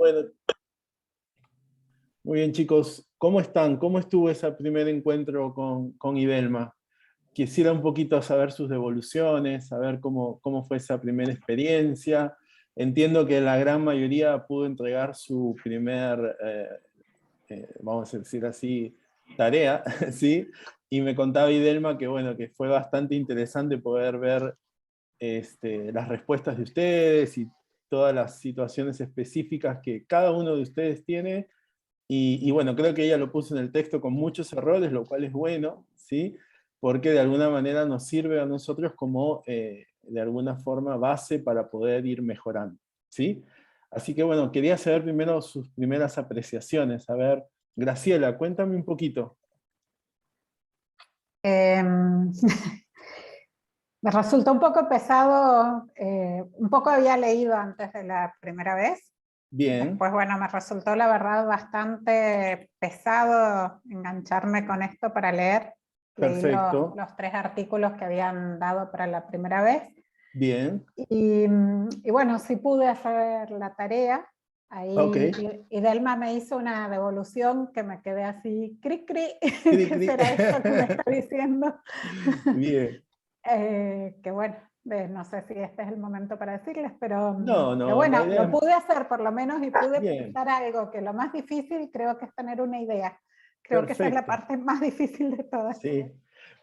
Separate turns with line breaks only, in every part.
Bueno, muy bien, chicos. ¿Cómo están? ¿Cómo estuvo ese primer encuentro con Idelma? Quisiera un poquito saber sus devoluciones, saber cómo fue esa primera experiencia. Entiendo que la gran mayoría pudo entregar su primer, vamos a decir así, tarea, ¿sí? Y me contaba Idelma que, bueno, que fue bastante interesante poder ver las respuestas de ustedes y todas las situaciones específicas que cada uno de ustedes tiene. Y bueno, creo que ella lo puso en el texto con muchos errores, lo cual es bueno, ¿sí? Porque de alguna manera nos sirve a nosotros como, de alguna forma, base para poder ir mejorando, ¿sí? Así que bueno, quería saber primero sus primeras apreciaciones. A ver, Graciela, cuéntame un poquito.
Em, Me resultó un poco pesado, un poco había leído antes de la primera vez.
Bien,
Después, bueno, me resultó la verdad bastante pesado engancharme con esto para leer. Leí
perfecto,
los 3 artículos que habían dado para la primera vez.
bien,
Y bueno, sí pude hacer la tarea.
ok.
Ahí Idelma me hizo una devolución que me quedé así, cri, cri,
Cri,
¿qué
cri.
será esto que me está diciendo?
Bien.
Que bueno, no sé si este es el momento para decirles, pero
No,
que
no, la
bueno,
idea
lo
es
pude hacer por lo menos y pude
bien,
pensar algo, que lo más difícil creo que es tener una idea. Creo que esa es la
perfecto.
parte más difícil de todas.
Sí.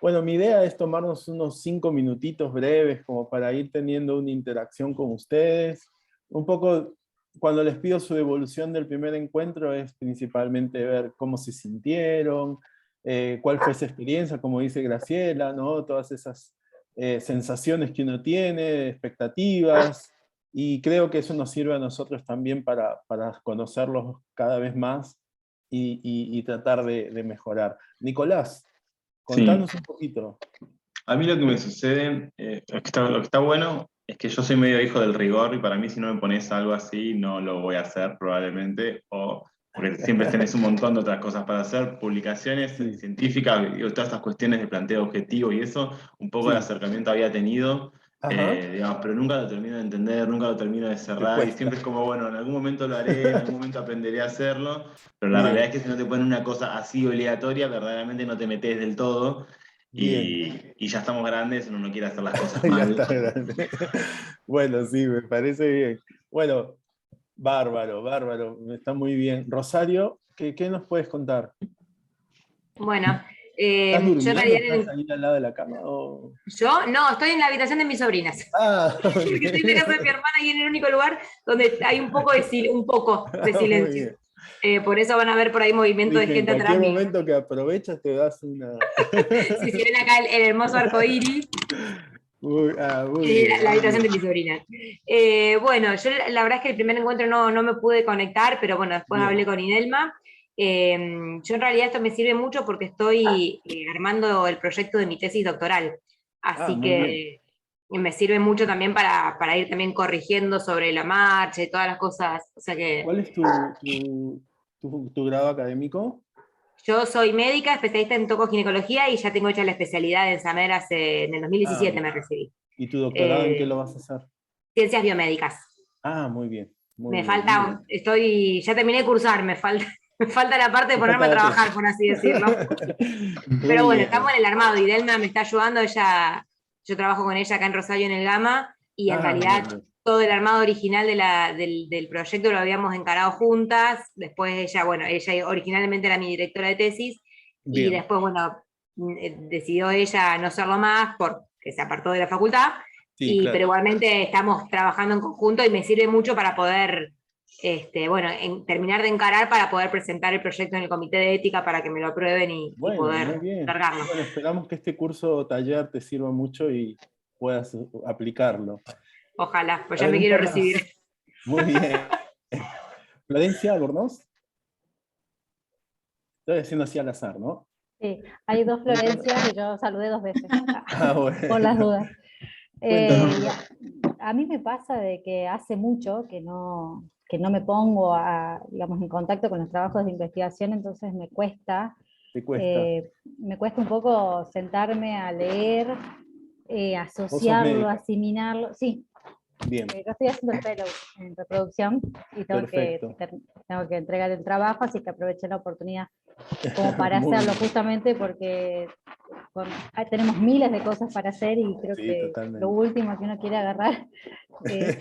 Bueno, mi idea es tomarnos unos 5 minutitos breves como para ir teniendo una interacción con ustedes. Un poco, cuando les pido su devolución del primer encuentro, es principalmente ver cómo se sintieron, cuál fue esa experiencia, como dice Graciela, ¿no? Todas esas sensaciones que uno tiene, expectativas, y creo que eso nos sirve a nosotros también para conocerlos cada vez más y tratar de mejorar. Nicolás,
Sí,
contanos un poquito.
a mí lo que me sucede, lo que está bueno es que yo soy medio hijo del rigor y para mí si no me pones algo así no lo voy a hacer probablemente, o porque siempre tenés un montón de otras cosas para hacer, publicaciones
Sí,
científicas, y todas estas cuestiones de planteo objetivo y eso, un poco de
sí.
acercamiento había tenido,
Ajá,
digamos, pero nunca lo termino de entender, nunca lo termino de
te
cerrar y siempre
cuesta.
es como, bueno, en algún momento lo haré, en algún momento aprenderé a hacerlo, pero la realidad es
Bien,
que si no te ponen una cosa así obligatoria, verdaderamente no te metes del todo.
bien.
Y ya estamos grandes, uno no quiere hacer las cosas
Ya
mal.
está grande. Bueno, sí, me parece bien. Bueno, bárbaro, bárbaro. Está muy bien. Rosario, ¿qué nos puedes contar?
Bueno,
¿Estás
yo en
durmiendo?
realidad,
¿Estás ahí al lado de la cama?
yo no, estoy en la habitación de mis sobrinas.
Ah,
Porque estoy en la casa de mi hermana y en el único lugar donde hay un poco de
muy
silencio.
bien.
Por eso van a ver por ahí movimiento de
Dije, en
gente atrás
cualquier
mío.
momento que aprovechas te das una...
Si ven acá el hermoso arco iris,
Muy bien,
la
muy
habitación de
bien.
mi sobrina. Bueno, yo la verdad es que el primer encuentro no me pude conectar, pero bueno, después hablé
Bien.
con Idelma. Yo en realidad esto me sirve mucho porque estoy armando el proyecto de mi tesis doctoral.
Ah,
Así
muy bien.
que me sirve mucho también para ir también corrigiendo sobre la marcha y todas las cosas. O sea que
¿Cuál es tu grado académico?
yo soy médica, especialista en tocoginecología y ya tengo hecha la especialidad en SAMER en el
Ah,
2017
bien.
me recibí.
¿Y tu doctorado en qué lo
Eh,
vas a hacer?
Ciencias biomédicas.
Ah, muy bien, muy
Me
bien, muy
falta,
bien.
ya terminé de cursar, me falta la parte de
Te
ponerme
falta
a
la
trabajar,
tesis.
por así decirlo. Pero
Muy
bueno, estamos
bien.
en el armado y Delma me está ayudando, yo trabajo con ella acá en Rosario en el Gama y en
Ah,
realidad
bien, bien.
todo el armado original del proyecto lo habíamos encarado juntas, después ella, bueno, ella originalmente era mi directora de tesis y
Bien.
después, bueno, decidió ella no serlo más porque se apartó de la facultad,
Sí,
pero
claro.
igualmente estamos trabajando en conjunto y me sirve mucho para poder bueno, terminar de encarar para poder presentar el proyecto en el comité de ética para que me lo aprueben y
Bueno, muy
poder
bien.
largarlo.
Bueno, esperamos que este curso o taller te sirva mucho y puedas aplicarlo.
Ojalá, pues
A
ya
ver,
me
un
quiero
par
recibir.
más. Muy bien. Florencia Albornoz. Estoy haciendo así al azar, ¿no?
Sí, hay dos Florencias y yo saludé 2 veces,
Ah,
por las
bueno.
dudas.
Cuéntanos.
A mí me pasa de que hace mucho que no me pongo digamos, en contacto con los trabajos de investigación, entonces
Te cuesta.
me cuesta un poco sentarme a leer,
Vos sos
asociarlo,
médica.
asimilarlo. Sí,
Bien,
Yo estoy haciendo el fellow en reproducción y
perfecto.
tengo que entregar el trabajo, así que aproveché la oportunidad como para
Muy
hacerlo,
bien.
justamente porque tenemos miles de cosas para hacer y creo
Sí,
que lo
totalmente.
último que uno quiere agarrar es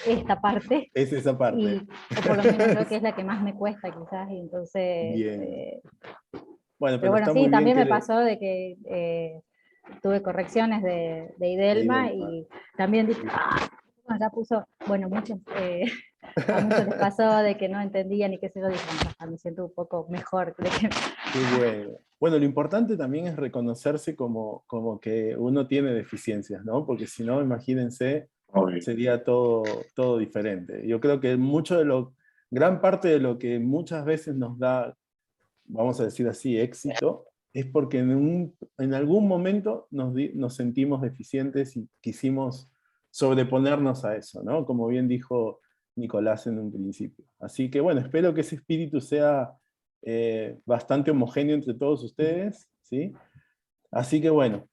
esta parte,
Es esa parte.
o por lo menos yo, que es la que más me cuesta quizás, y entonces...
Bien. Bueno,
pero
pero
bueno,
está
sí,
muy bien
también
que
me pasó de que tuve correcciones de
de
Idelma
Idelma.
y también dije, bueno, ya puso, bueno, a muchos les pasó de que no entendían y qué sé yo, dije, "No, ya me siento un poco mejor".
Qué bueno. Bueno, lo importante también es reconocerse como que uno tiene deficiencias, ¿no? Porque si no, imagínense,
Obvio.
sería todo diferente. Yo creo que gran parte de lo que muchas veces nos da, vamos a decir así, éxito, es porque en algún momento nos sentimos deficientes y quisimos sobreponernos a eso, ¿no? Como bien dijo Nicolás en un principio. Así que bueno, espero que ese espíritu sea bastante homogéneo entre todos ustedes, ¿sí? Así que bueno,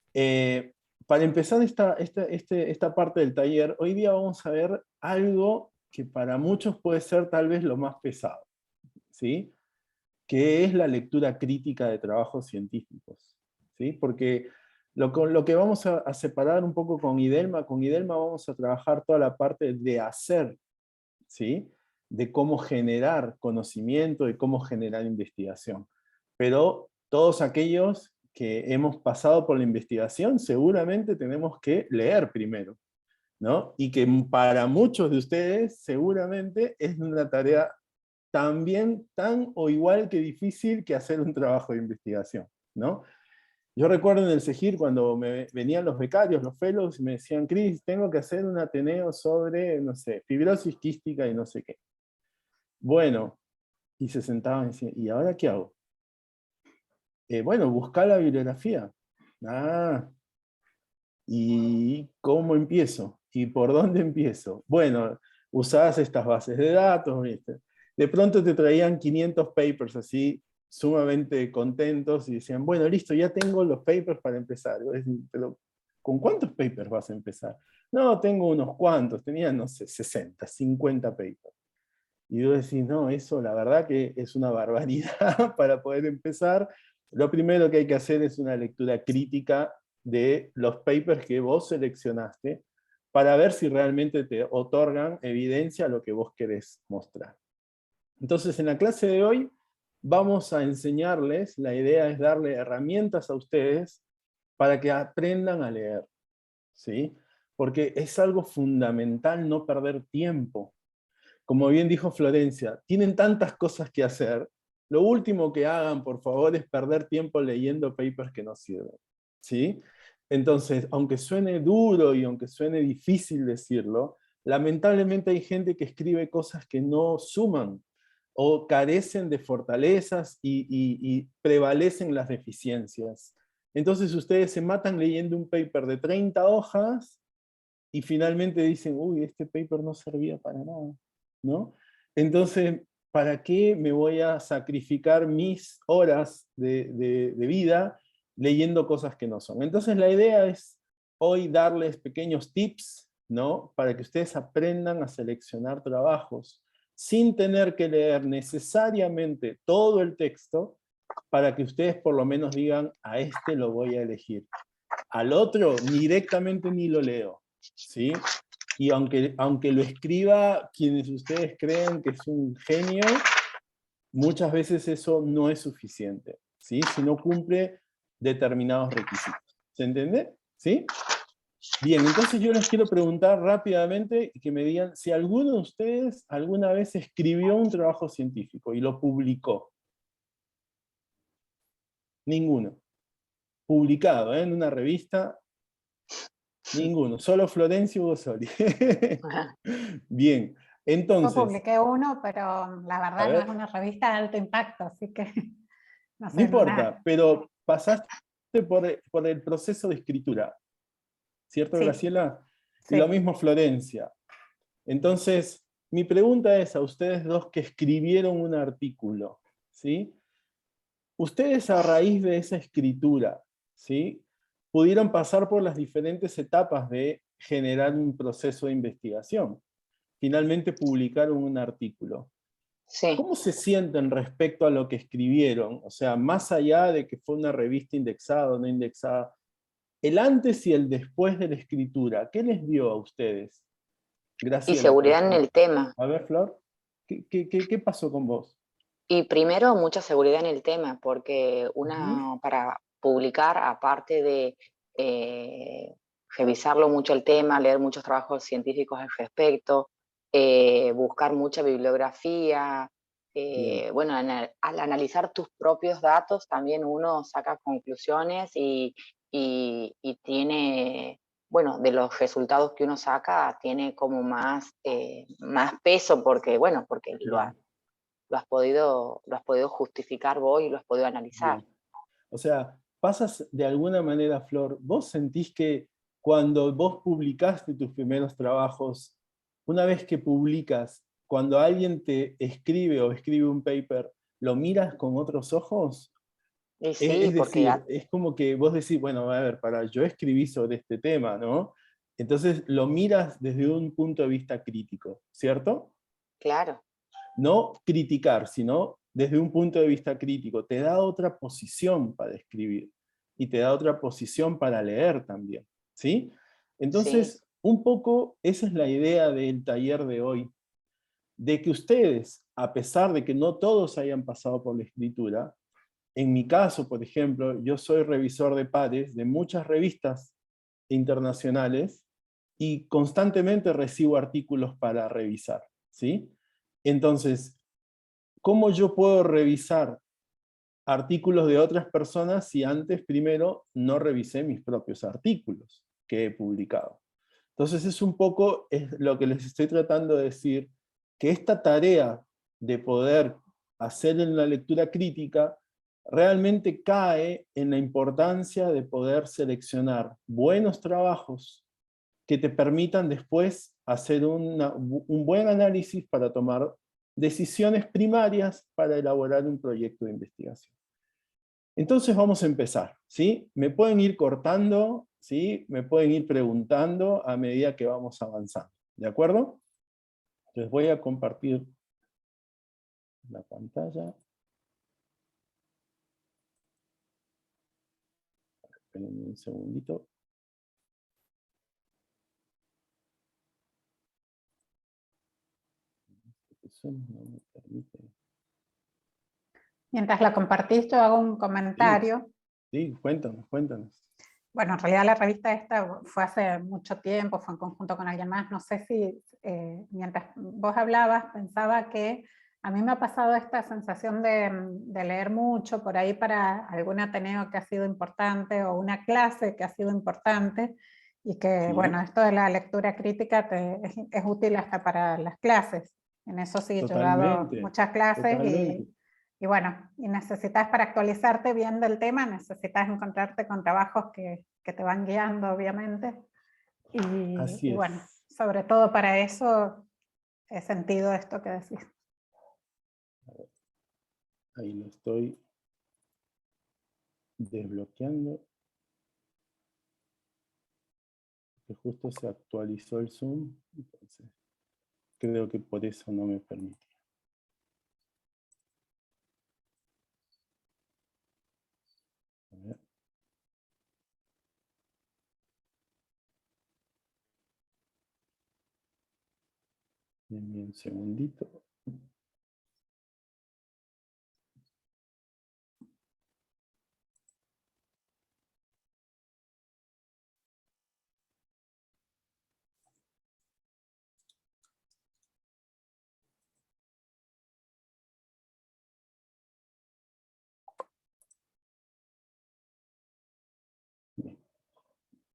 para empezar esta parte del taller, hoy día vamos a ver algo que para muchos puede ser tal vez lo más pesado, ¿sí? Que es la lectura crítica de trabajos científicos, ¿sí? Porque lo que vamos a separar un poco con Idelma vamos a trabajar toda la parte de hacer, ¿sí? De cómo generar conocimiento, de cómo generar investigación. Pero todos aquellos que hemos pasado por la investigación, seguramente tenemos que leer primero, ¿no? Y que para muchos de ustedes, seguramente es una tarea también tan o igual que difícil que hacer un trabajo de investigación, ¿no? Yo recuerdo en el CEGIR cuando me venían los becarios, los fellows, y me decían, Cris, tengo que hacer un ateneo sobre, no sé, fibrosis quística y no sé qué. Bueno, y se sentaban y decían, ¿y ahora qué hago? Bueno, buscar la bibliografía. Ah, ¿y cómo empiezo? ¿Y por dónde empiezo? Bueno, usabas estas bases de datos, ¿viste? De pronto te traían 500 papers así, sumamente contentos, y decían, bueno, listo, ya tengo los papers para empezar. Y vos decís, pero ¿con cuántos papers vas a empezar? No, tengo unos cuantos, tenía, no sé, 60, 50 papers. Y yo decís, no, eso la verdad que es una barbaridad para poder empezar. Lo primero que hay que hacer es una lectura crítica de los papers que vos seleccionaste para ver si realmente te otorgan evidencia a lo que vos querés mostrar. Entonces, en la clase de hoy vamos a enseñarles, la idea es darle herramientas a ustedes para que aprendan a leer, ¿sí? Porque es algo fundamental no perder tiempo. Como bien dijo Florencia, tienen tantas cosas que hacer, lo último que hagan, por favor, es perder tiempo leyendo papers que no sirven, ¿sí? Entonces, aunque suene duro y aunque suene difícil decirlo, lamentablemente hay gente que escribe cosas que no suman, o carecen de fortalezas y prevalecen las deficiencias. Entonces ustedes se matan leyendo un paper de 30 hojas y finalmente dicen, uy, este paper no servía para nada, ¿no? Entonces, ¿para qué me voy a sacrificar mis horas de vida leyendo cosas que no son? Entonces la idea es hoy darles pequeños tips, ¿no? Para que ustedes aprendan a seleccionar trabajos sin tener que leer necesariamente todo el texto, para que ustedes por lo menos digan, a este lo voy a elegir. Al otro directamente ni lo leo, ¿sí? Y aunque lo escriba quienes ustedes creen que es un genio, muchas veces eso no es suficiente, ¿sí? Si no cumple determinados requisitos. ¿Se entiende? ¿Sí? Bien, entonces yo les quiero preguntar rápidamente y que me digan si alguno de ustedes alguna vez escribió un trabajo científico y lo publicó. Ninguno. Publicado, ¿eh? En una revista. Ninguno, solo Florencia y Hugo Soli. Bien,
Yo
entonces,
publiqué uno, pero la
a
verdad no es
ver,
una revista de alto impacto, así que no
no
sé,
importa, pero pasaste por el proceso de escritura, ¿cierto,
sí,
Graciela? Y lo
sí.
mismo Florencia. Entonces, mi pregunta es a ustedes dos que escribieron un artículo, ¿sí? Ustedes a raíz de esa escritura, ¿sí? Pudieron pasar por las diferentes etapas de generar un proceso de investigación. Finalmente publicaron un artículo.
Sí.
¿Cómo se sienten respecto a lo que escribieron? O sea, más allá de que fue una revista indexada o no indexada, el antes y el después de la escritura, ¿qué les dio a ustedes?
Y
Graciela,
seguridad en el tema.
a ver, Flor, ¿qué pasó con vos?
Y primero, mucha seguridad en el tema, porque
Ujú.
para publicar, aparte de revisarlo mucho el tema, leer muchos trabajos científicos al respecto, buscar mucha bibliografía,
Bien.
bueno, al analizar tus propios datos también uno saca conclusiones y tiene, bueno, de los resultados que uno saca, tiene como más peso porque, bueno, porque
Bien.
lo has podido justificar vos y lo has podido analizar.
Bien. O sea, pasas de alguna manera, Flor, ¿vos sentís que cuando vos publicaste tus primeros trabajos, una vez que publicas, cuando alguien te escribe o escribe un paper, ¿lo miras con otros ojos?
Y
Es
sí, porque
decir, es como que vos decís, bueno, a ver, yo escribí sobre este tema, ¿no? Entonces lo miras desde un punto de vista crítico, ¿cierto?
claro,
No criticar, sino desde un punto de vista crítico. Te da otra posición para escribir y te da otra posición para leer también, ¿sí?
sí,
Entonces, un poco esa es la idea del taller de hoy, de que ustedes, a pesar de que no todos hayan pasado por la escritura, en mi caso, por ejemplo, yo soy revisor de pares de muchas revistas internacionales y constantemente recibo artículos para revisar, ¿sí? Entonces, ¿cómo yo puedo revisar artículos de otras personas si antes primero no revisé mis propios artículos que he publicado? Entonces es un poco lo que les estoy tratando de decir, que esta tarea de poder hacer una lectura crítica realmente cae en la importancia de poder seleccionar buenos trabajos que te permitan después hacer un buen análisis para tomar decisiones primarias para elaborar un proyecto de investigación. Entonces vamos a empezar, ¿sí? Me pueden ir cortando, ¿sí? Me pueden ir preguntando a medida que vamos avanzando, ¿de acuerdo? Entonces voy a compartir la pantalla. Esperen un segundito. Eso no me permite.
Mientras la compartís, yo hago un
Sí,
comentario.
sí, cuéntanos, cuéntanos.
Bueno, en realidad la revista esta fue hace mucho tiempo, fue en conjunto con alguien más. No sé si mientras vos hablabas pensaba que a mí me ha pasado esta sensación de leer mucho por ahí para algún ateneo que ha sido importante o una clase que ha sido importante y que,
Sí,
bueno, esto de la lectura crítica es útil hasta para las clases. En eso sí, yo he dado
totalmente,
muchas clases
totalmente.
y bueno, y necesitas para actualizarte bien del tema, necesitas encontrarte con trabajos que te van guiando, obviamente.
Así
Y bueno,
es.
sobre todo para eso he sentido esto que decís.
Ahí lo estoy desbloqueando. Que justo se actualizó el Zoom. Entonces, creo que por eso no me permite. A ver. Denme un segundito.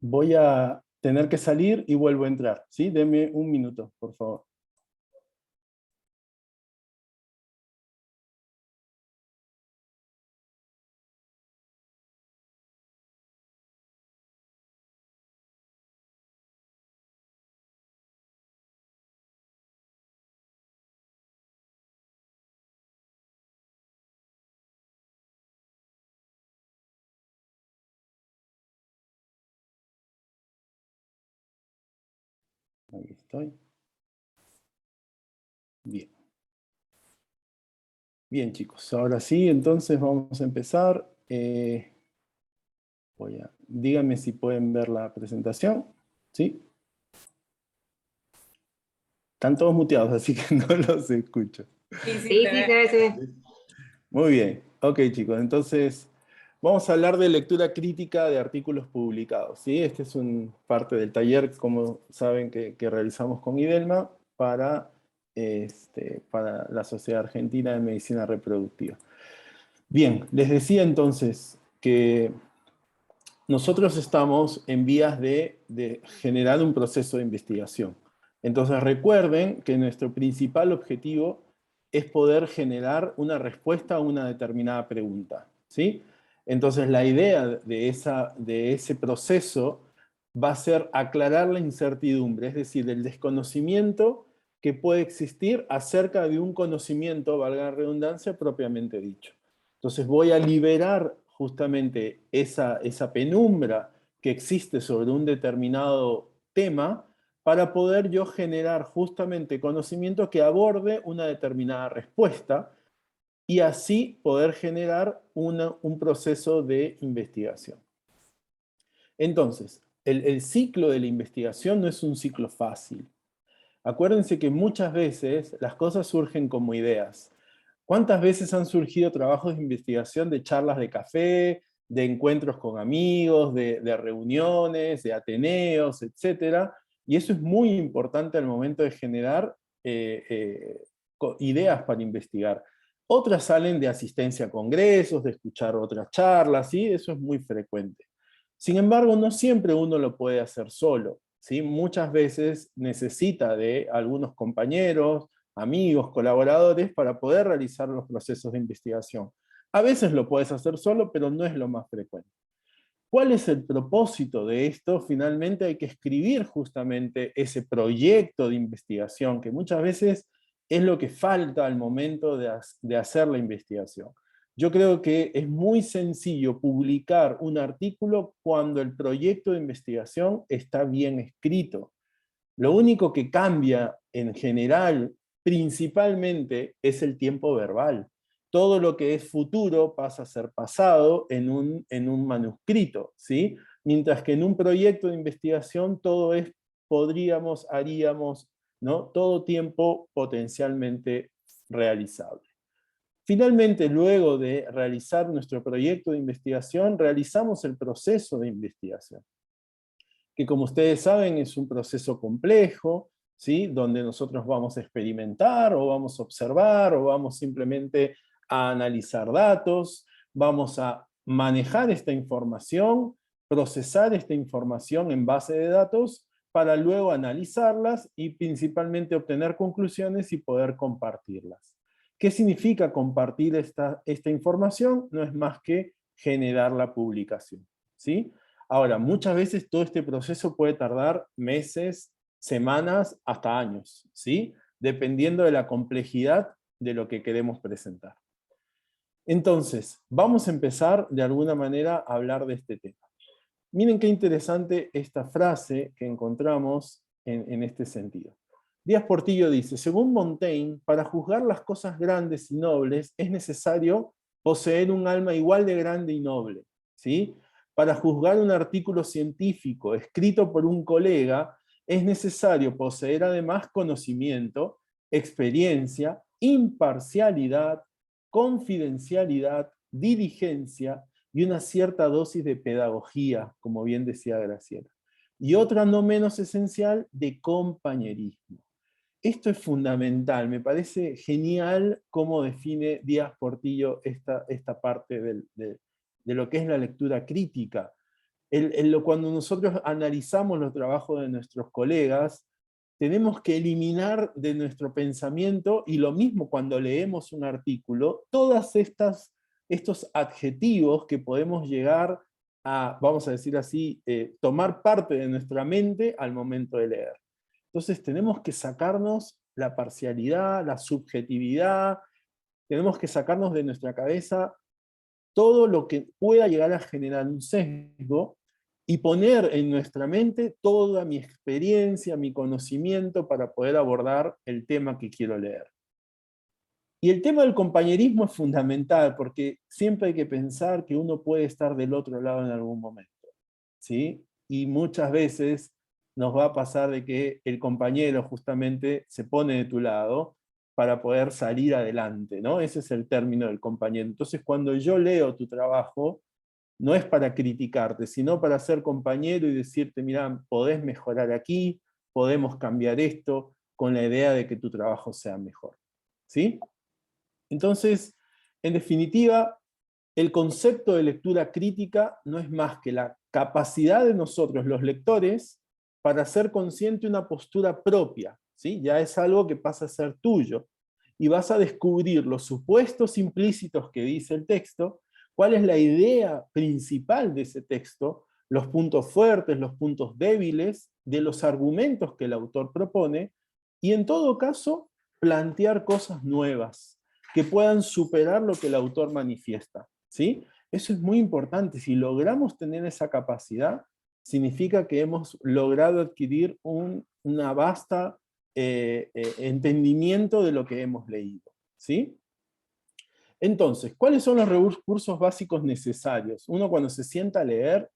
Voy a tener que salir y vuelvo a entrar, ¿sí? Denme un minuto, por favor. Ahí estoy. Bien. Bien, chicos, ahora sí, entonces vamos a empezar. Díganme si pueden ver la presentación. ¿Sí? Están todos muteados, así que no los escucho.
Sí, se ve, se ve.
Muy bien. Ok, chicos, entonces vamos a hablar de lectura crítica de artículos publicados. ¿Sí? Este es parte del taller, como saben, que realizamos con IDELMA para la Sociedad Argentina de Medicina Reproductiva. Bien, les decía entonces que nosotros estamos en vías de generar un proceso de investigación. Entonces recuerden que nuestro principal objetivo es poder generar una respuesta a una determinada pregunta, ¿sí? Entonces la idea de ese proceso va a ser aclarar la incertidumbre, es decir, el desconocimiento que puede existir acerca de un conocimiento, valga la redundancia, propiamente dicho. Entonces voy a liberar justamente esa penumbra que existe sobre un determinado tema para poder yo generar justamente conocimiento que aborde una determinada respuesta y así poder generar un proceso de investigación. Entonces, el ciclo de la investigación no es un ciclo fácil. Acuérdense que muchas veces las cosas surgen como ideas. ¿Cuántas veces han surgido trabajos de investigación de charlas de café, de encuentros con amigos, de reuniones, de ateneos, etcétera? Y eso es muy importante al momento de generar ideas para investigar. Otras salen de asistencia a congresos, de escuchar otras charlas, ¿sí? Eso es muy frecuente. Sin embargo, no siempre uno lo puede hacer solo, ¿sí? Muchas veces necesita de algunos compañeros, amigos, colaboradores, para poder realizar los procesos de investigación. A veces lo puedes hacer solo, pero no es lo más frecuente. ¿Cuál es el propósito de esto? Finalmente hay que escribir justamente ese proyecto de investigación, que muchas veces es lo que falta al momento de hacer la investigación. Yo creo que es muy sencillo publicar un artículo cuando el proyecto de investigación está bien escrito. Lo único que cambia en general, principalmente, es el tiempo verbal. Todo lo que es futuro pasa a ser pasado en un manuscrito, ¿sí? Mientras que en un proyecto de investigación todo es podríamos, haríamos, ¿no? Todo tiempo potencialmente realizable. Finalmente, luego de realizar nuestro proyecto de investigación, realizamos el proceso de investigación, que como ustedes saben es un proceso complejo, ¿sí? Donde nosotros vamos a experimentar, o vamos a observar, o vamos simplemente a analizar datos, vamos a manejar esta información, procesar esta información en base de datos, para luego analizarlas y principalmente obtener conclusiones y poder compartirlas. ¿Qué significa compartir esta información? No es más que generar la publicación, ¿sí? Ahora, muchas veces todo este proceso puede tardar meses, semanas, hasta años, ¿sí? Dependiendo de la complejidad de lo que queremos presentar. Entonces, vamos a empezar de alguna manera a hablar de este tema. Miren qué interesante esta frase que encontramos en este sentido. Díaz Portillo dice, según Montaigne, para juzgar las cosas grandes y nobles es necesario poseer un alma igual de grande y noble, ¿sí? Para juzgar un artículo científico escrito por un colega es necesario poseer además conocimiento, experiencia, imparcialidad, confidencialidad, diligencia y una cierta dosis de pedagogía, como bien decía Graciela. Y otra no menos esencial, de compañerismo. Esto es fundamental, me parece genial cómo define Díaz Portillo esta parte de lo que es la lectura crítica. Cuando nosotros analizamos los trabajos de nuestros colegas, tenemos que eliminar de nuestro pensamiento, y lo mismo cuando leemos un artículo, todas estos adjetivos que podemos llegar a, vamos a decir así, tomar parte de nuestra mente al momento de leer. Entonces tenemos que sacarnos la parcialidad, la subjetividad, tenemos que sacarnos de nuestra cabeza todo lo que pueda llegar a generar un sesgo, y poner en nuestra mente toda mi experiencia, mi conocimiento para poder abordar el tema que quiero leer. Y el tema del compañerismo es fundamental, porque siempre hay que pensar que uno puede estar del otro lado en algún momento, ¿sí? Y muchas veces nos va a pasar de que el compañero justamente se pone de tu lado para poder salir adelante, ¿no? Ese es el término del compañero. Entonces, cuando yo leo tu trabajo, no es para criticarte, sino para ser compañero y decirte, mira, podés mejorar aquí, podemos cambiar esto, con la idea de que tu trabajo sea mejor, ¿sí? Entonces, en definitiva, el concepto de lectura crítica no es más que la capacidad de nosotros, los lectores, para ser consciente de una postura propia, ¿sí? Ya es algo que pasa a ser tuyo, y vas a descubrir los supuestos implícitos que dice el texto, cuál es la idea principal de ese texto, los puntos fuertes, los puntos débiles, de los argumentos que el autor propone, y en todo caso, plantear cosas nuevas, que puedan superar lo que el autor manifiesta, ¿sí? Eso es muy importante. Si logramos tener esa capacidad, significa que hemos logrado adquirir una vasta entendimiento de lo que hemos leído, ¿sí? Entonces, ¿cuáles son los recursos básicos necesarios? Uno cuando se sienta a leer,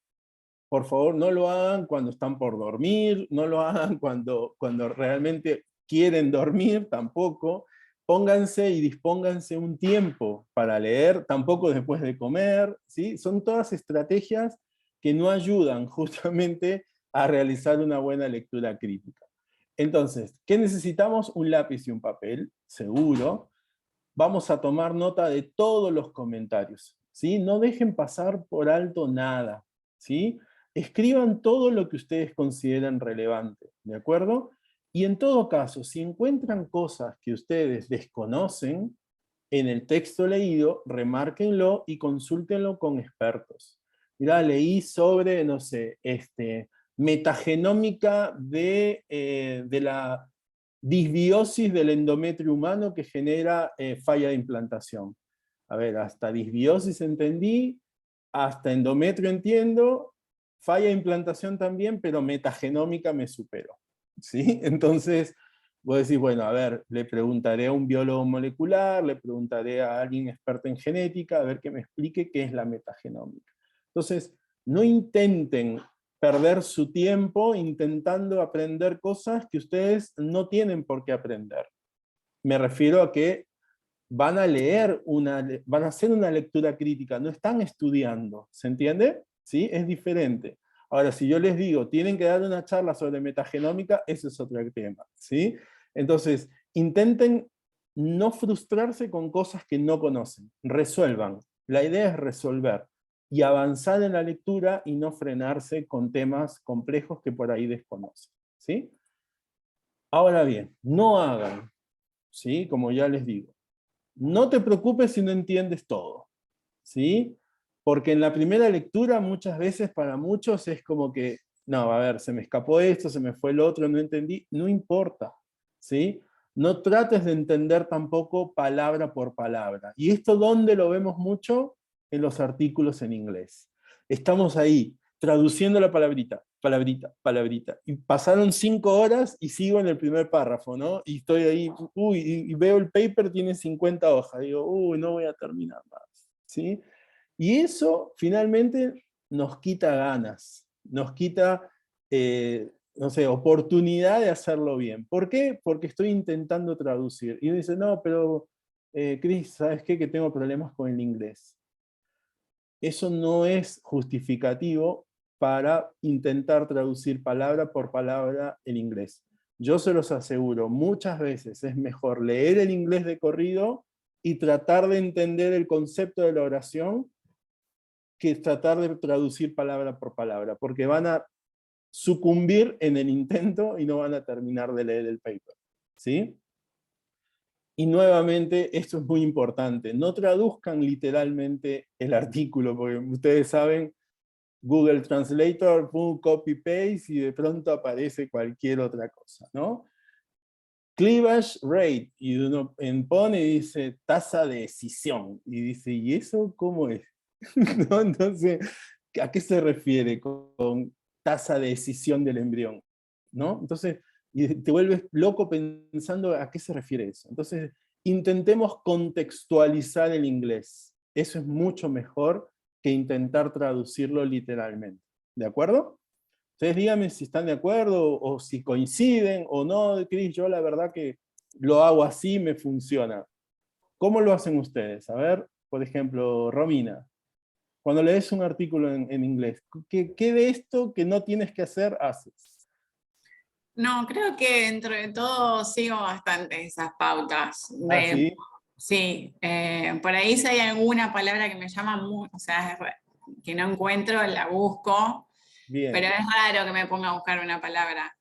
por favor no lo hagan cuando están por dormir, no lo hagan cuando realmente quieren dormir tampoco. Pónganse y dispónganse un tiempo para leer, tampoco después de comer, ¿sí? Son todas estrategias que no ayudan justamente a realizar una buena lectura crítica. Entonces, ¿qué necesitamos? Un lápiz y un papel, seguro. Vamos a tomar nota de todos los comentarios, ¿sí? No dejen pasar por alto nada, ¿sí? Escriban todo lo que ustedes consideren relevante, ¿de acuerdo? Y en todo caso, si encuentran cosas que ustedes desconocen en el texto leído, remárquenlo y consúltenlo con expertos. Mirá, leí sobre, no sé, metagenómica de la disbiosis del endometrio humano que genera falla de implantación. A ver, hasta disbiosis entendí, hasta endometrio entiendo, falla de implantación también, pero metagenómica me superó, ¿sí? Entonces, vos decís, bueno, a ver, le preguntaré a un biólogo molecular, le preguntaré a alguien experto en genética, a ver que me explique qué es la metagenómica. Entonces, no intenten perder su tiempo intentando aprender cosas que ustedes no tienen por qué aprender. Me refiero a que van a leer, van a hacer una lectura crítica, no están estudiando, ¿se entiende? ¿Sí? Es diferente. Ahora, si yo les digo, tienen que dar una charla sobre metagenómica, ese es otro tema, ¿sí? Entonces, intenten no frustrarse con cosas que no conocen, resuelvan. La idea es resolver y avanzar en la lectura y no frenarse con temas complejos que por ahí desconocen, ¿sí? Ahora bien, no hagan, ¿sí? Como ya les digo, no te preocupes si no entiendes todo, ¿sí? Porque en la primera lectura muchas veces para muchos es como que, no, a ver, se me escapó esto, se me fue el otro, no entendí, no importa, ¿sí? No trates de entender tampoco palabra por palabra. ¿Y esto dónde lo vemos mucho? En los artículos en inglés. Estamos ahí, traduciendo la palabrita, palabrita, palabrita. Y pasaron 5 horas y sigo en el primer párrafo, ¿no? Y estoy ahí, uy, y veo el paper, tiene 50 hojas. Digo, uy, no voy a terminar más, ¿sí? Y eso finalmente nos quita ganas, nos quita, no sé, oportunidad de hacerlo bien. ¿Por qué? Porque estoy intentando traducir. Y uno dice, no, pero Cris, ¿sabes qué? Que tengo problemas con el inglés. Eso no es justificativo para intentar traducir palabra por palabra el inglés. Yo se los aseguro, muchas veces es mejor leer el inglés de corrido y tratar de entender el concepto de la oración que tratar de traducir palabra por palabra, porque van a sucumbir en el intento y no van a terminar de leer el paper, ¿sí? Y nuevamente, esto es muy importante, no traduzcan literalmente el artículo, porque ustedes saben, Google Translator, pum, copy-paste, y de pronto aparece cualquier otra cosa, ¿no? Cleavage rate, y uno pone y dice tasa de escisión, y dice, ¿y eso cómo es? ¿No? Entonces, ¿a qué se refiere con tasa de escisión del embrión? ¿No? Entonces, y te vuelves loco pensando a qué se refiere eso. Entonces, intentemos contextualizar el inglés. Eso es mucho mejor que intentar traducirlo literalmente. ¿De acuerdo? Ustedes díganme si están de acuerdo, o si coinciden, o no, Cris, yo la verdad que lo hago así, me funciona. ¿Cómo lo hacen ustedes? A ver, por ejemplo, Romina, cuando lees un artículo en inglés, ¿qué de esto que no tienes que hacer haces?
No, creo que dentro de todo sigo bastante esas pautas.
¿Ah, sí?
Sí, por ahí si hay alguna palabra que me llama mucho, o sea, que no encuentro, la busco,
Bien.
pero es raro que me ponga a buscar una palabra.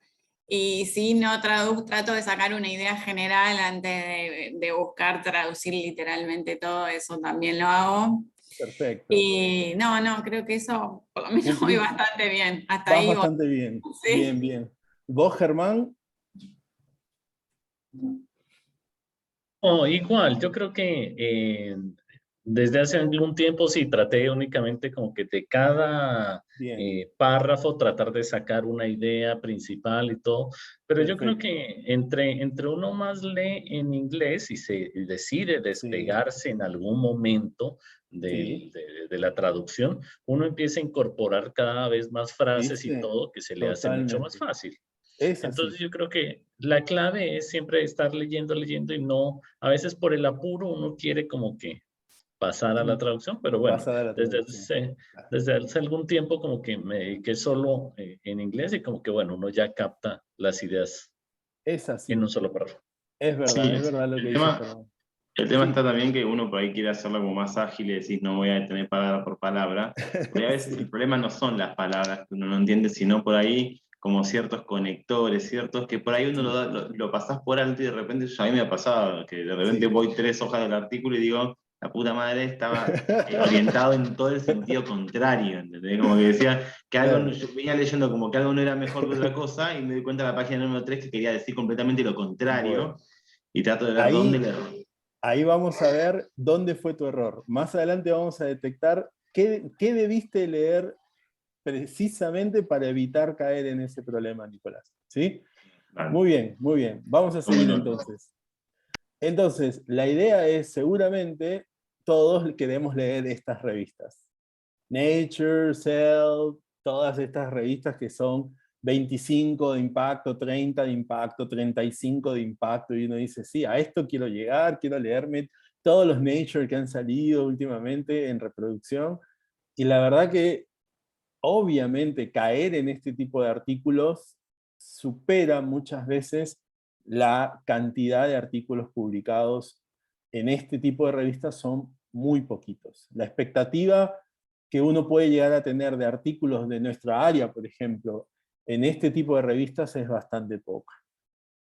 Y sí, no trato de sacar una idea general antes de buscar traducir literalmente todo, eso también lo hago.
Perfecto.
Y no, creo que eso por lo menos voy bastante bien. Hasta
Vas
ahí voy.
bastante bien.
Sí.
Bien, bien. ¿Vos, Germán?
Igual, yo creo que desde hace algún tiempo sí traté únicamente como que de cada
Bien.
párrafo tratar de sacar una idea principal y todo, pero yo creo
Perfecto.
que entre uno más lee en inglés y se decide
Sí,
despegarse en algún momento
sí.
de la traducción, uno empieza a incorporar cada vez más frases y
¿Viste?
todo que se le hace mucho más
Totalmente.
fácil.
Es
Entonces
así.
yo creo que la clave es siempre estar leyendo, leyendo y no, a veces por el apuro uno quiere como que pasar a la traducción, pero bueno,
Pasada la
desde
traducción.
hace, desde hace algún tiempo como que me dediqué solo en inglés y como que bueno, uno ya capta las ideas
Es
en
así.
un solo párrafo.
Es
Sí,
verdad lo que
el
dice
tema,
Germán.
el tema
Sí.
está también que uno por ahí quiere hacerlo como más ágil y decir no voy a detener palabra por palabra. Porque a veces el
Sí.
problema no son las palabras que uno no entiende, sino por ahí como ciertos conectores, ciertos que por ahí uno
Sí.
lo pasás por alto y de repente, a mí me ha pasado, que de repente
Sí.
voy 3 hojas del artículo y digo, la puta madre estaba orientado en todo el sentido contrario, ¿entendés? Como que decía que algo,
Claro.
yo venía leyendo como que algo no era mejor que otra cosa y me di cuenta en la página número 3 que quería decir completamente lo contrario
Bueno,
y trato de ver dónde
ahí,
le error.
ahí vamos a ver dónde fue tu error. Más adelante vamos a detectar qué debiste leer precisamente para evitar caer en ese problema, Nicolás. ¿Sí?
Vale.
Muy bien, muy bien. Vamos a seguir entonces. Entonces, la idea es, seguramente, todos queremos leer estas revistas. Nature, Cell, todas estas revistas que son 25 de impacto, 30 de impacto, 35 de impacto, y uno dice, sí, a esto quiero llegar, quiero leerme todos los Nature que han salido últimamente en reproducción, y la verdad que, obviamente, caer en este tipo de artículos supera muchas veces la cantidad de artículos publicados en este tipo de revistas son muy poquitos. La expectativa que uno puede llegar a tener de artículos de nuestra área, por ejemplo, en este tipo de revistas es bastante poca.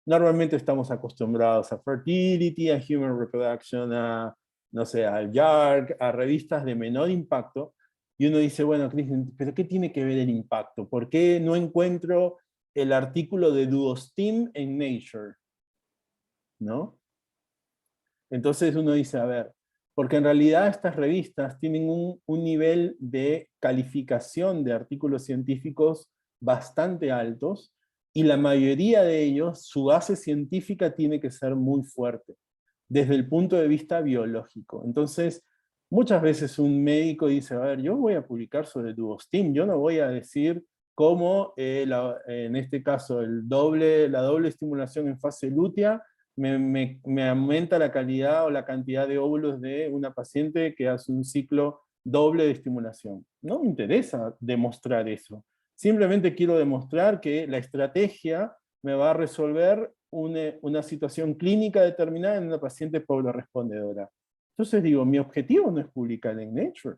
Normalmente estamos acostumbrados a Fertility, a Human Reproduction, a, no sé, al JARC, a revistas de menor impacto, y uno dice, bueno, Cristian, ¿pero qué tiene que ver el impacto? ¿Por qué no encuentro el artículo de Duostim en Nature? ¿No? Entonces uno dice, a ver, porque en realidad estas revistas tienen un nivel de calificación de artículos científicos bastante altos, y la mayoría de ellos, su base científica tiene que ser muy fuerte, desde el punto de vista biológico. Entonces, muchas veces un médico dice, a ver, yo voy a publicar sobre Duostim, yo no voy a decir cómo, en este caso, la doble estimulación en fase lútea me aumenta la calidad o la cantidad de óvulos de una paciente que hace un ciclo doble de estimulación. No me interesa demostrar eso. Simplemente quiero demostrar que la estrategia me va a resolver una situación clínica determinada en una paciente pobrespondedora. Entonces digo, mi objetivo no es publicar en Nature.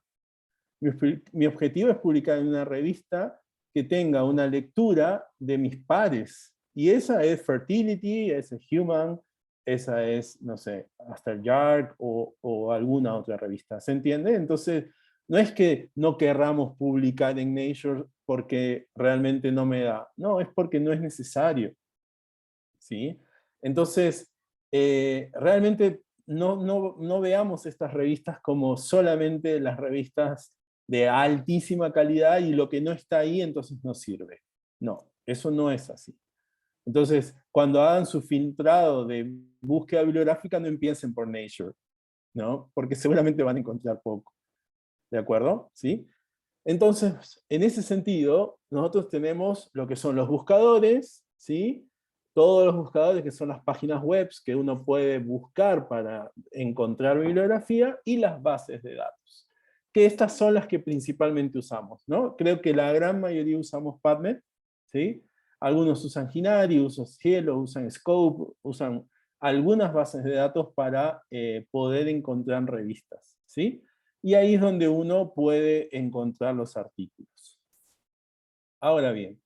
Mi objetivo es publicar en una revista que tenga una lectura de mis pares. Y esa es Fertility, esa es Human, esa es, no sé, hasta JARC o alguna otra revista. ¿Se entiende? Entonces, no es que no querramos publicar en Nature porque realmente no me da. No, es porque no es necesario. ¿Sí? Entonces, realmente no veamos estas revistas como solamente las revistas de altísima calidad y lo que no está ahí entonces no sirve. No, eso no es así. Entonces, cuando hagan su filtrado de búsqueda bibliográfica, no empiecen por Nature, ¿no? Porque seguramente van a encontrar poco. ¿De acuerdo? ¿Sí? Entonces, en ese sentido, nosotros tenemos lo que son los buscadores, ¿sí? Todos los buscadores que son las páginas web que uno puede buscar para encontrar bibliografía, y las bases de datos, que estas son las que principalmente usamos, ¿no? Creo que la gran mayoría usamos PubMed, ¿sí? Algunos usan Hinari, usan Cielo, usan Scope, usan algunas bases de datos para poder encontrar revistas, ¿sí? Y ahí es donde uno puede encontrar los artículos. Ahora bien,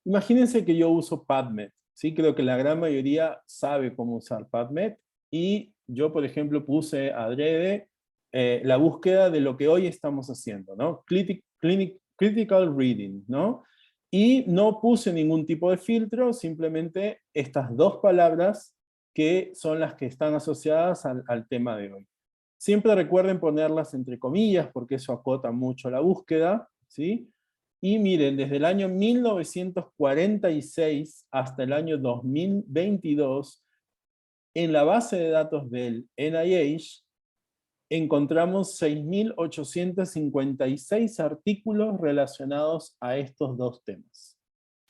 imagínense que yo uso PubMed, ¿sí? Creo que la gran mayoría sabe cómo usar PubMed, y yo, por ejemplo, puse adrede la búsqueda de lo que hoy estamos haciendo, ¿no? Critical Reading, ¿no? Y no puse ningún tipo de filtro, simplemente estas dos palabras que son las que están asociadas al tema de hoy. Siempre recuerden ponerlas entre comillas, porque eso acota mucho la búsqueda, ¿sí? Y miren, desde el año 1946 hasta el año 2022, en la base de datos del NIH, encontramos 6.856 artículos relacionados a estos dos temas,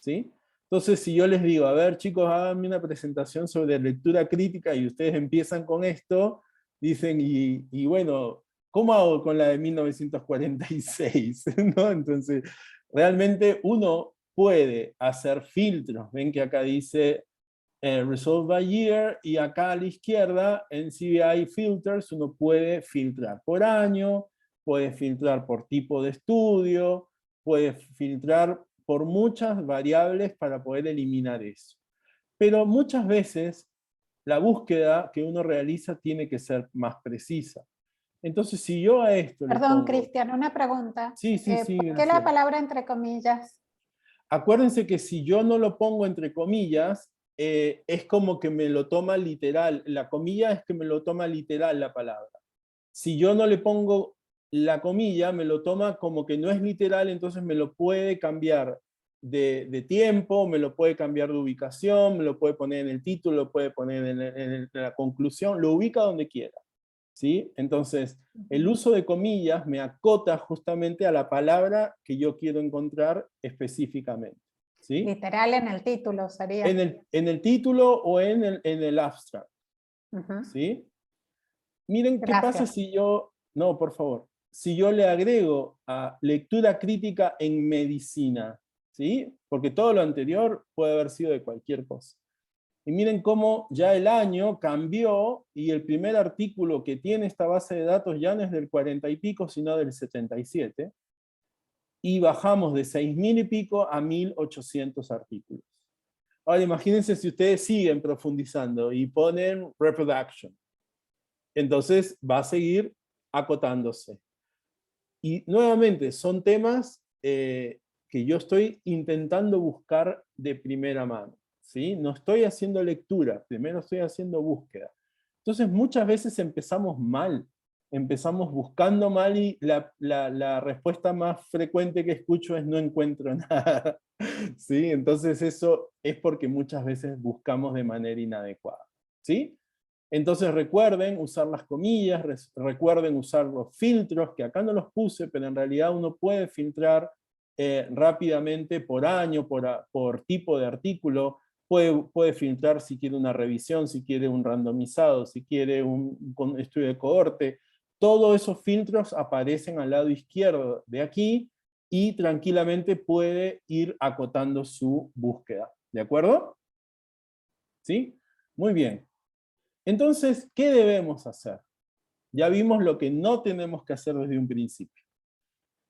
¿sí? Entonces, si yo les digo, a ver chicos, háganme una presentación sobre lectura crítica, y ustedes empiezan con esto, dicen, y bueno, ¿cómo hago con la de 1946? ¿No? Entonces, realmente uno puede hacer filtros. Ven que acá dice Result by Year, y acá a la izquierda, en CBI Filters, uno puede filtrar por año, puede filtrar por tipo de estudio, puede filtrar por muchas variables para poder eliminar eso. Pero muchas veces la búsqueda que uno realiza tiene que ser más precisa. Entonces, si yo a esto
Perdón,
le pongo...
Cristian, una pregunta.
Sí, sí, sí.
¿Por qué la palabra entre comillas?
Acuérdense que si yo no lo pongo entre comillas, es como que me lo toma literal. La comilla es que me lo toma literal la palabra. Si yo no le pongo la comilla, me lo toma como que no es literal, entonces me lo puede cambiar de tiempo, me lo puede cambiar de ubicación, me lo puede poner en el título, lo puede poner en la conclusión, lo ubica donde quiera, ¿sí? Entonces, el uso de comillas me acota justamente a la palabra que yo quiero encontrar específicamente, ¿sí?
Literal en el título sería.
En el título o en el abstract, ¿sí? Miren, ¿qué pasa si yo... No, por favor. Si yo le agrego a lectura crítica en medicina, ¿sí? Porque todo lo anterior puede haber sido de cualquier cosa. Y miren cómo ya el año cambió, y el primer artículo que tiene esta base de datos ya no es del 40 y pico, sino del 77. Y bajamos de 6.000 y pico a 1.800 artículos. Ahora imagínense si ustedes siguen profundizando y ponen reproduction. Entonces va a seguir acotándose. Y nuevamente, son temas que yo estoy intentando buscar de primera mano, ¿sí? No estoy haciendo lectura, primero estoy haciendo búsqueda. Entonces muchas veces empezamos mal, empezamos buscando mal, y la respuesta más frecuente que escucho es no encuentro nada, ¿sí? Entonces eso es porque muchas veces buscamos de manera inadecuada, ¿sí? Entonces recuerden usar las comillas, recuerden usar los filtros, que acá no los puse, pero en realidad uno puede filtrar rápidamente por año, por tipo de artículo, puede filtrar si quiere una revisión, si quiere un randomizado, si quiere un estudio de cohorte. Todos esos filtros aparecen al lado izquierdo de aquí, y tranquilamente puede ir acotando su búsqueda. ¿De acuerdo? ¿Sí? Muy bien. Entonces, ¿qué debemos hacer? Ya vimos lo que no tenemos que hacer desde un principio.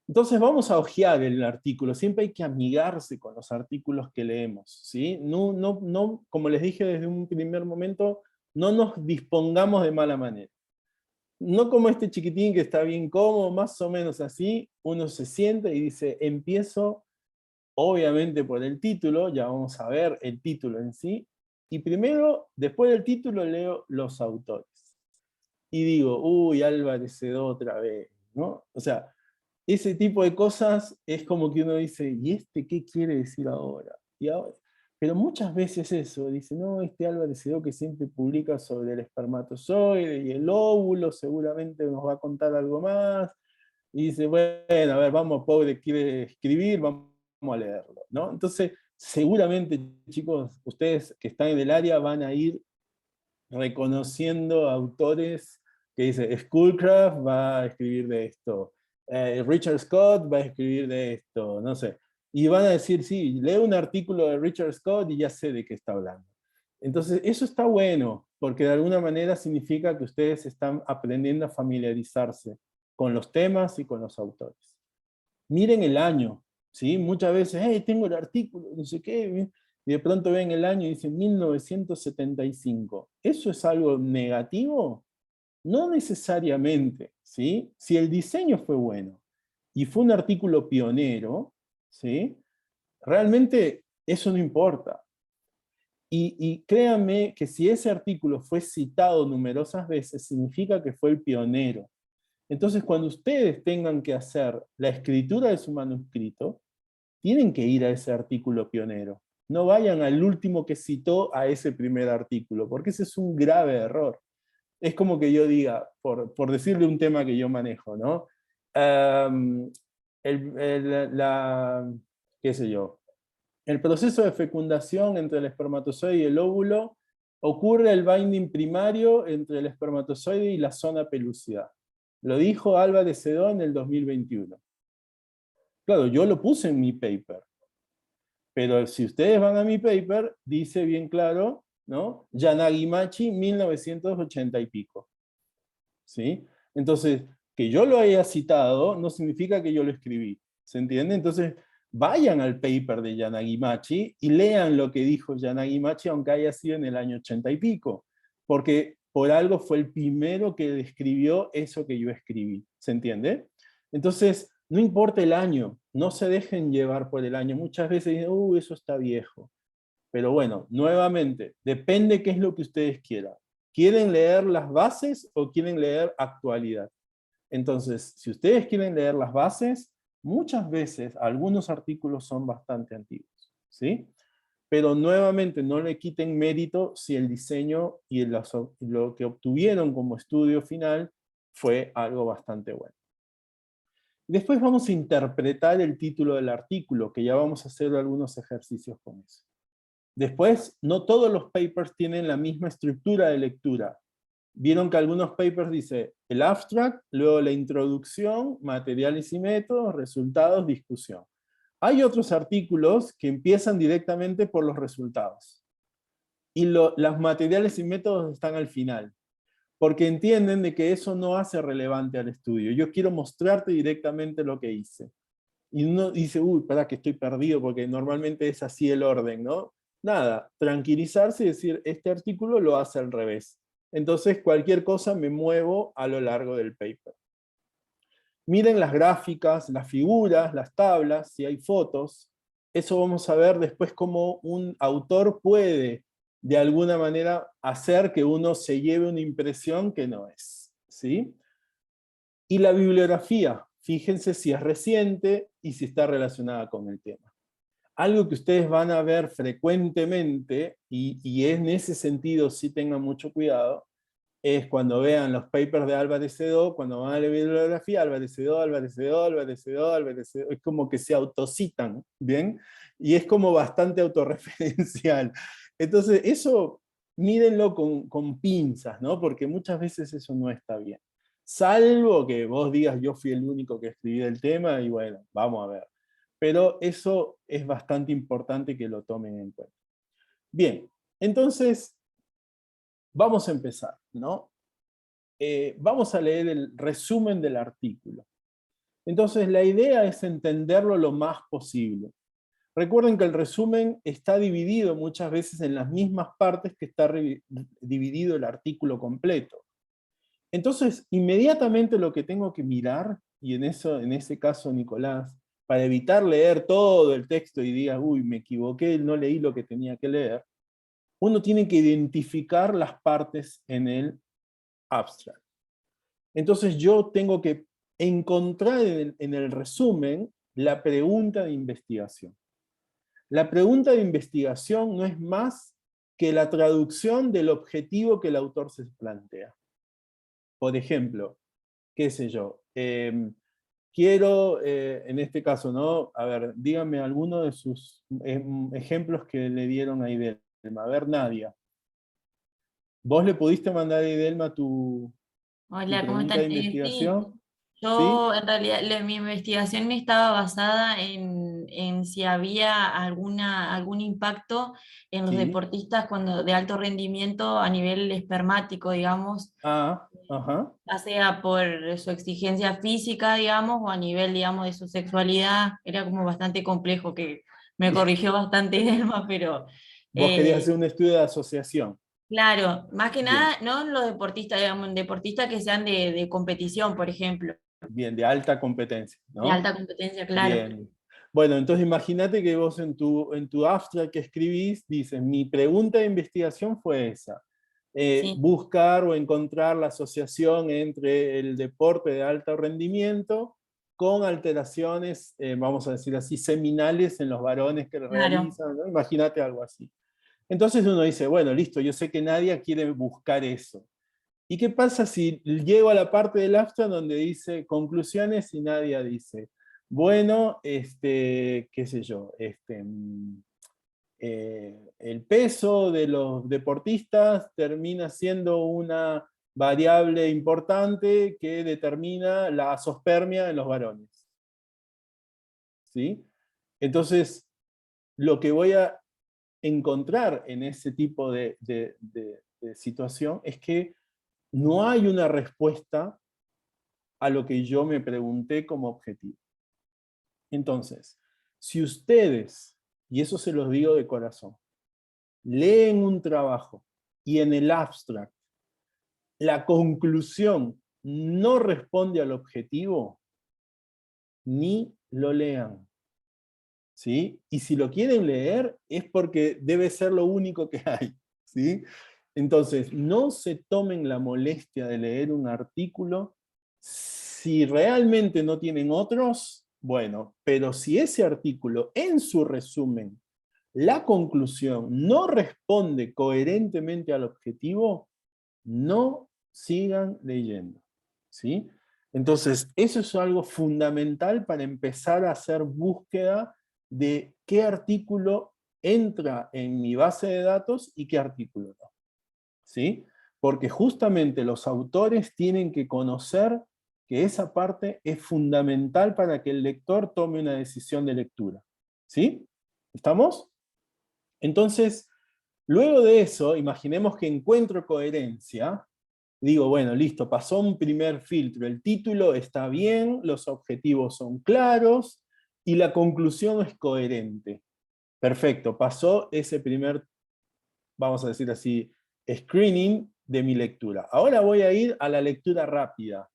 Entonces vamos a hojear el artículo. Siempre hay que amigarse con los artículos que leemos, ¿sí? No, como les dije desde un primer momento, no nos dispongamos de mala manera. No como este chiquitín que está bien cómodo, más o menos así, uno se sienta y dice, empiezo obviamente por el título, ya vamos a ver el título en sí, y primero, después del título, leo los autores. Y digo, uy, Álvarez Sedó otra vez, ¿no? O sea, ese tipo de cosas es como que uno dice, ¿y este qué quiere decir ahora? Pero muchas veces eso, dice, no, este Álvarez Sedó que siempre publica sobre el espermatozoide y el óvulo, seguramente nos va a contar algo más, y dice, bueno, a ver, vamos, pobre, quiere escribir, vamos a leerlo, ¿no? Entonces, seguramente, chicos, ustedes que están en el área van a ir reconociendo autores que dice, Schoolcraft va a escribir de esto, Richard Scott va a escribir de esto, no sé. Y van a decir, sí, leo un artículo de Richard Scott y ya sé de qué está hablando. Entonces, eso está bueno, porque de alguna manera significa que ustedes están aprendiendo a familiarizarse con los temas y con los autores. Miren el año, ¿sí? Muchas veces, hey, tengo el artículo, no sé qué, y de pronto ven el año y dicen 1975. ¿Eso es algo negativo? No necesariamente, ¿sí? Si el diseño fue bueno y fue un artículo pionero, ¿sí? Realmente eso no importa. Y créanme que si ese artículo fue citado numerosas veces, significa que fue el pionero. Entonces, cuando ustedes tengan que hacer la escritura de su manuscrito, tienen que ir a ese artículo pionero. No vayan al último que citó a ese primer artículo, porque ese es un grave error. Es como que yo diga, por decirle un tema que yo manejo, ¿no? Qué sé yo, el proceso de fecundación entre el espermatozoide y el óvulo ocurre el binding primario entre el espermatozoide y la zona pelúcida. Lo dijo Álvarez Sedó en el 2021. Claro, yo lo puse en mi paper. Pero si ustedes van a mi paper, dice bien claro, ¿no? Yanagi-Machi, 1980 y pico. ¿Sí? Entonces, que yo lo haya citado no significa que yo lo escribí. ¿Se entiende? Entonces, vayan al paper de Yanagi-Machi y lean lo que dijo Yanagi-Machi, aunque haya sido en el año 80 y pico. Porque por algo fue el primero que describió eso que yo escribí. ¿Se entiende? Entonces, no importa el año, no se dejen llevar por el año. Muchas veces dicen, eso está viejo. Pero bueno, nuevamente, depende qué es lo que ustedes quieran. ¿Quieren leer las bases o quieren leer actualidad? Entonces, si ustedes quieren leer las bases, muchas veces algunos artículos son bastante antiguos, ¿sí? Pero nuevamente no le quiten mérito si el diseño y lo que obtuvieron como estudio final fue algo bastante bueno. Después vamos a interpretar el título del artículo, que ya vamos a hacer algunos ejercicios con eso. Después, no todos los papers tienen la misma estructura de lectura. Vieron que algunos papers dice el abstract, luego la introducción, materiales y métodos, resultados, discusión. Hay otros artículos que empiezan directamente por los resultados. Y los materiales y métodos están al final. Porque entienden de que eso no hace relevante al estudio. Yo quiero mostrarte directamente lo que hice. Y uno dice, para que estoy perdido, porque normalmente es así el orden, ¿no? Nada, tranquilizarse y decir, este artículo lo hace al revés. Entonces, cualquier cosa me muevo a lo largo del paper. Miren las gráficas, las figuras, las tablas, si hay fotos. Eso vamos a ver después cómo un autor puede, de alguna manera, hacer que uno se lleve una impresión que no es, ¿sí? Y la bibliografía, fíjense si es reciente y si está relacionada con el tema. Algo que ustedes van a ver frecuentemente, y en ese sentido sí tengan mucho cuidado, es cuando vean los papers de Álvarez Sedó, cuando van a la bibliografía, Álvarez Sedó, Álvarez Sedó, Álvarez Sedó, Álvarez Sedó, es como que se autocitan, ¿bien? Y es como bastante autorreferencial. Entonces eso, mírenlo con pinzas, ¿no? Porque muchas veces eso no está bien. Salvo que vos digas, yo fui el único que escribí el tema, y bueno, vamos a ver. Pero eso es bastante importante que lo tomen en cuenta. Bien, entonces, vamos a empezar, ¿no? Vamos a leer el resumen del artículo. Entonces, la idea es entenderlo lo más posible. Recuerden que el resumen está dividido muchas veces en las mismas partes que está dividido el artículo completo. Entonces, inmediatamente lo que tengo que mirar, y en ese caso, Nicolás, para evitar leer todo el texto y diga, me equivoqué, no leí lo que tenía que leer, uno tiene que identificar las partes en el abstract. Entonces yo tengo que encontrar en el resumen la pregunta de investigación. La pregunta de investigación no es más que la traducción del objetivo que el autor se plantea. Por ejemplo, qué sé yo, quiero, en este caso, ¿no? A ver, díganme alguno de sus ejemplos que le dieron a Idelma. A ver, Nadia. ¿Vos le pudiste mandar a Idelma tu
Hola, ¿cómo
pregunta
están?
de investigación?
Sí, yo en realidad mi investigación estaba basada en si había algún impacto en los
Sí.
deportistas de alto rendimiento a nivel espermático, digamos,
Ah, ajá.
ya sea por su exigencia física, digamos, o a nivel, digamos, de su sexualidad. Era como bastante complejo, que me corrigió bastante Delma, pero
Vos querías hacer un estudio de asociación.
claro, más que
Bien.
nada, no en los deportistas, digamos, en deportistas que sean de competición, por ejemplo.
Bien, de alta competencia, ¿no?
De alta competencia, claro.
Bien. Bueno, entonces imagínate que vos en tu abstract que escribís, dices, mi pregunta de investigación fue esa.
Sí.
Buscar o encontrar la asociación entre el deporte de alto rendimiento con alteraciones, vamos a decir así, seminales en los varones que lo
Claro.
realizan, ¿no? Imagínate algo así. Entonces uno dice, bueno, listo, yo sé que nadie quiere buscar eso. ¿Y qué pasa si llego a la parte del abstract donde dice conclusiones y nadie dice, bueno, qué sé yo, el peso de los deportistas termina siendo una variable importante que determina la azospermia en los varones? ¿Sí? Entonces, lo que voy a encontrar en ese tipo de situación es que no hay una respuesta a lo que yo me pregunté como objetivo. Entonces, si ustedes, y eso se los digo de corazón, leen un trabajo y en el abstract la conclusión no responde al objetivo, ni lo lean. ¿Sí? Y si lo quieren leer es porque debe ser lo único que hay. ¿Sí? Entonces, no se tomen la molestia de leer un artículo. Si realmente no tienen otros, bueno, pero si ese artículo en su resumen, la conclusión no responde coherentemente al objetivo, no sigan leyendo. ¿Sí? Entonces, eso es algo fundamental para empezar a hacer búsqueda de qué artículo entra en mi base de datos y qué artículo no. ¿Sí? Porque justamente los autores tienen que conocer que esa parte es fundamental para que el lector tome una decisión de lectura. ¿Sí? ¿Estamos? Entonces, luego de eso, imaginemos que encuentro coherencia, digo, bueno, listo, pasó un primer filtro, el título está bien, los objetivos son claros, y la conclusión es coherente. Perfecto, pasó ese primer, vamos a decir así, screening de mi lectura. Ahora voy a ir a la lectura rápida.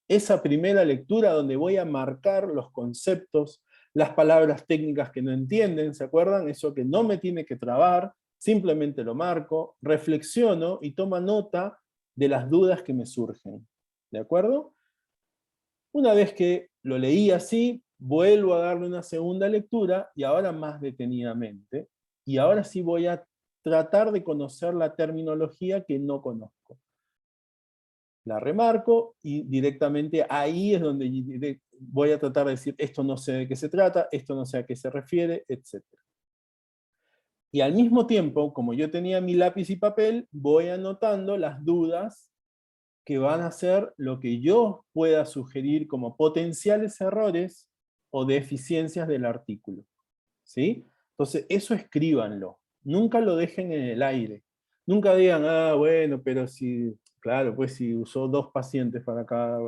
Esa primera lectura donde voy a marcar los conceptos, las palabras técnicas que no entienden, ¿se acuerdan? Eso que no me tiene que trabar, simplemente lo marco, reflexiono y tomo nota de las dudas que me surgen. ¿De acuerdo? Una vez que lo leí así, vuelvo a darle una segunda lectura, y ahora más detenidamente, y ahora sí voy a tratar de conocer la terminología que no conozco. La remarco, y directamente ahí es donde voy a tratar de decir, esto no sé de qué se trata, esto no sé a qué se refiere, etc. Y al mismo tiempo, como yo tenía mi lápiz y papel, voy anotando las dudas que van a ser lo que yo pueda sugerir como potenciales errores o deficiencias del artículo. ¿Sí? Entonces, eso escríbanlo. Nunca lo dejen en el aire. Nunca digan, ah, bueno, pero si, claro, pues si usó 2 pacientes para cada...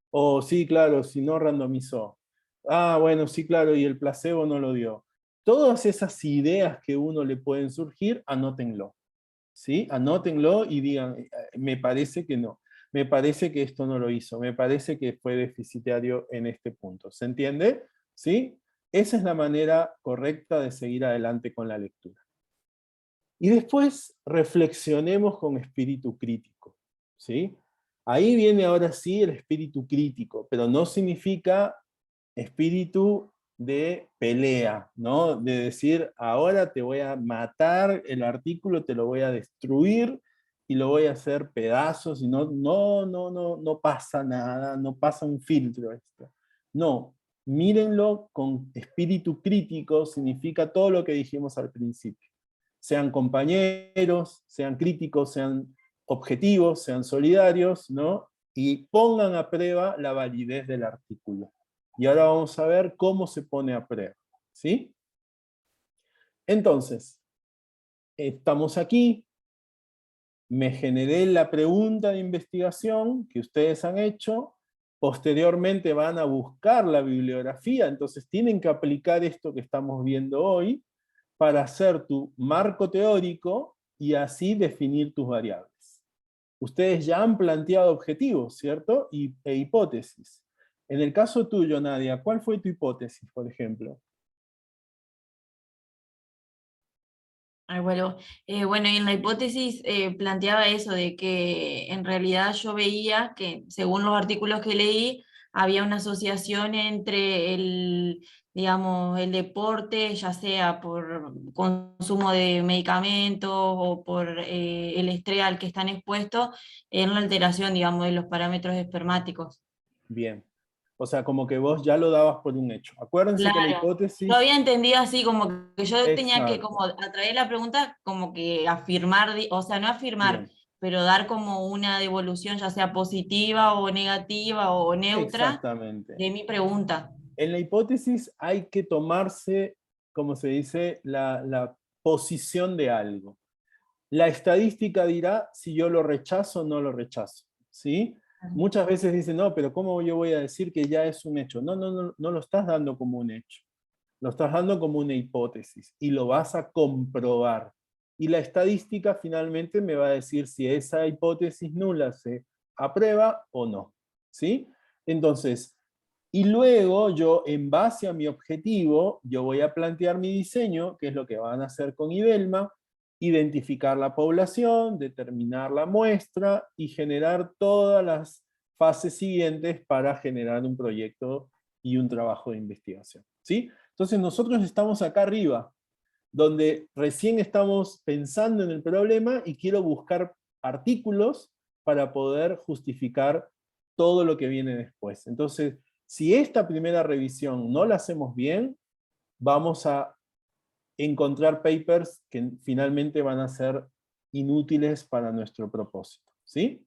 O sí, claro, si no randomizó. Ah, bueno, sí, claro, y el placebo no lo dio. Todas esas ideas que uno le pueden surgir, anótenlo. ¿Sí? Anótenlo y digan, me parece que no. Me parece que esto no lo hizo. Me parece que fue deficitario en este punto. ¿Se entiende? ¿Sí? Esa es la manera correcta de seguir adelante con la lectura. Y después reflexionemos con espíritu crítico. ¿Sí? Ahí viene ahora sí el espíritu crítico, pero no significa espíritu de pelea, ¿no? De decir, ahora te voy a matar el artículo, te lo voy a destruir y lo voy a hacer pedazos y no pasa nada, no pasa un filtro esto. No, mírenlo con espíritu crítico, significa todo lo que dijimos al principio. Sean compañeros, sean críticos, sean objetivos, sean solidarios, ¿no? Y pongan a prueba la validez del artículo. Y ahora vamos a ver cómo se pone a prueba, ¿sí? Entonces, estamos aquí, me generé la pregunta de investigación que ustedes han hecho, posteriormente van a buscar la bibliografía, entonces tienen que aplicar esto que estamos viendo hoy para hacer tu marco teórico y así definir tus variables. Ustedes ya han planteado objetivos, ¿cierto? E hipótesis. En el caso tuyo, Nadia, ¿cuál fue tu hipótesis, por ejemplo?
Bueno, en la hipótesis planteaba eso de que en realidad yo veía que, según los artículos que leí, había una asociación entre digamos, el deporte, ya sea por consumo de medicamentos o por el estrés al que están expuestos, en la alteración, digamos, de los parámetros espermáticos.
Bien. O sea, como que vos ya lo dabas por un hecho. Acuérdense que la
Claro,
hipótesis...
yo había entendido así como que yo tenía que
Exacto.
como atraer la pregunta, como que afirmar, o sea, no afirmar,
Bien.
pero dar como una devolución, ya sea positiva o negativa o neutra,
Exactamente.
de mi pregunta.
En la hipótesis hay que tomarse, como se dice, la posición de algo. La estadística dirá si yo lo rechazo o no lo rechazo, ¿sí? Muchas veces dicen, no, pero ¿cómo yo voy a decir que ya es un hecho? No lo estás dando como un hecho. Lo estás dando como una hipótesis y lo vas a comprobar. Y la estadística finalmente me va a decir si esa hipótesis nula se aprueba o no, ¿sí? Entonces, y luego yo, en base a mi objetivo, yo voy a plantear mi diseño, que es lo que van a hacer con IDELMA, identificar la población, determinar la muestra y generar todas las fases siguientes para generar un proyecto y un trabajo de investigación, ¿sí? Entonces nosotros estamos acá arriba, donde recién estamos pensando en el problema y quiero buscar artículos para poder justificar todo lo que viene después. Entonces, si esta primera revisión no la hacemos bien, vamos a encontrar papers que finalmente van a ser inútiles para nuestro propósito, ¿sí?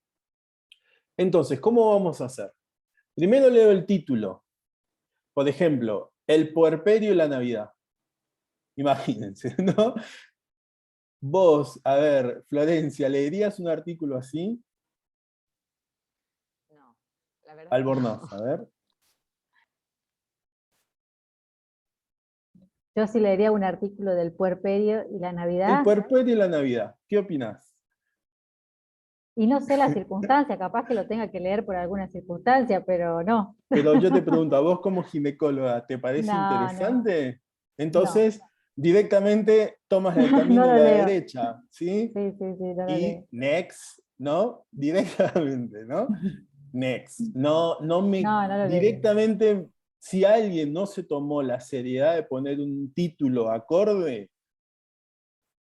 Entonces, ¿cómo vamos a hacer? Primero leo el título. Por ejemplo, El puerperio y la Navidad. Imagínense, ¿no? Vos, a ver, Florencia, ¿leerías un artículo así?
No, la verdad.
Albornoz, a ver.
Yo sí leería un artículo del puerperio y la Navidad.
El puerperio y la Navidad, ¿qué opinás?
Y no sé la circunstancia, capaz que lo tenga que leer por alguna circunstancia, pero no.
Pero yo te pregunto, a vos como ginecóloga, ¿te parece
No,
interesante? Entonces, directamente tomas el camino
No
a
lo
la
leo.
derecha, ¿sí?
Sí, no lo
Y
leo.
next, ¿no? Directamente, ¿no? Next. No
No lo leo.
directamente, si alguien no se tomó la seriedad de poner un título acorde,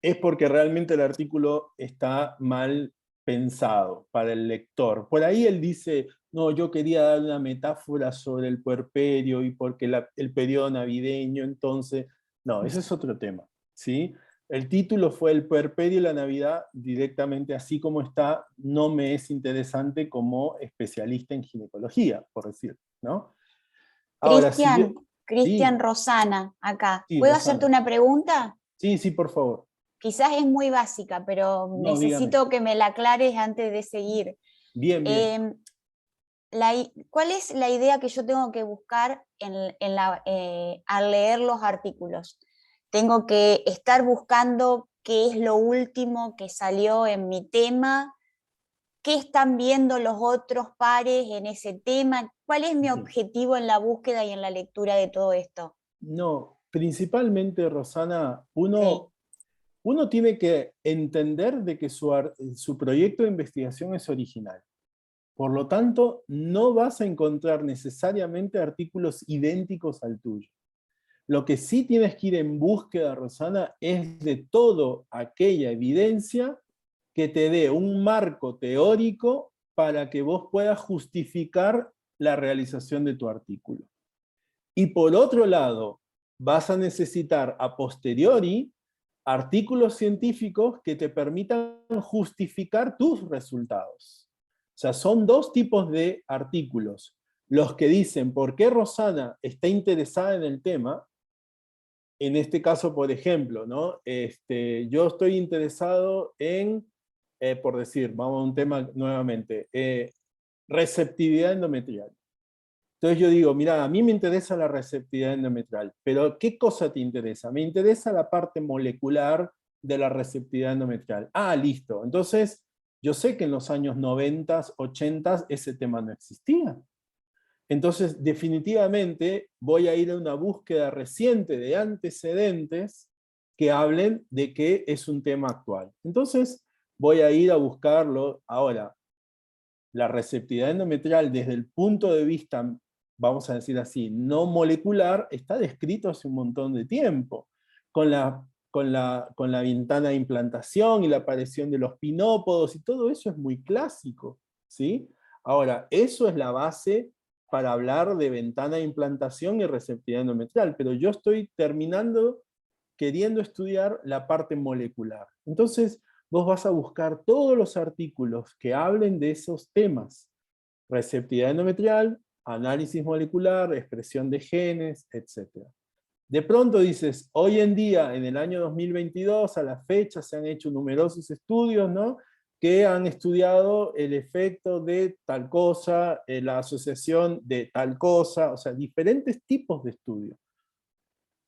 es porque realmente el artículo está mal pensado para el lector. Por ahí él dice, no, yo quería dar una metáfora sobre el puerperio y porque el periodo navideño, entonces, no, ese es otro tema, ¿sí? El título fue El puerperio y la Navidad, directamente así como está, no me es interesante como especialista en ginecología, por decirlo, ¿no? Ahora, si yo...
Cristian
Sí,
Rosana, acá.
sí,
¿Puedo hacerte
Rosana.
una pregunta?
Sí, por favor.
Quizás es muy básica, pero
No, dígame.
necesito que me la aclares antes de seguir.
Bien.
¿Cuál es la idea que yo tengo que buscar al leer los artículos? Tengo que estar buscando qué es lo último que salió en mi tema, qué están viendo los otros pares en ese tema, cuál es mi objetivo en la búsqueda y en la lectura de todo esto.
No, principalmente, Rosana, uno tiene que entender de que su proyecto de investigación es original. Por lo tanto, no vas a encontrar necesariamente artículos idénticos al tuyo. Lo que sí tienes que ir en búsqueda, Rosana, es de toda aquella evidencia que te dé un marco teórico para que vos puedas justificar la realización de tu artículo. Y por otro lado, vas a necesitar a posteriori artículos científicos que te permitan justificar tus resultados. O sea, son dos tipos de artículos. Los que dicen por qué Rosana está interesada en el tema. En este caso, por ejemplo, ¿no? Yo estoy interesado en, por decir, vamos a un tema nuevamente, receptividad endometrial. Entonces yo digo, mira, a mí me interesa la receptividad endometrial, pero ¿qué cosa te interesa? Me interesa la parte molecular de la receptividad endometrial. Ah, listo. Entonces, yo sé que en los años 90, 80 ese tema no existía. Entonces, definitivamente voy a ir a una búsqueda reciente de antecedentes que hablen de que es un tema actual. Entonces, voy a ir a buscarlo. Ahora, la receptividad endometrial desde el punto de vista, vamos a decir así, no molecular, está descrito hace un montón de tiempo, con la ventana de implantación y la aparición de los pinópodos, y todo eso es muy clásico, ¿sí? Ahora, eso es la base para hablar de ventana de implantación y receptividad endometrial, pero yo estoy queriendo estudiar la parte molecular. Entonces, vos vas a buscar todos los artículos que hablen de esos temas. Receptividad endometrial, análisis molecular, expresión de genes, etc. De pronto dices, hoy en día, en el año 2022, a la fecha se han hecho numerosos estudios, ¿no?, que han estudiado el efecto de tal cosa, la asociación de tal cosa, o sea, diferentes tipos de estudios.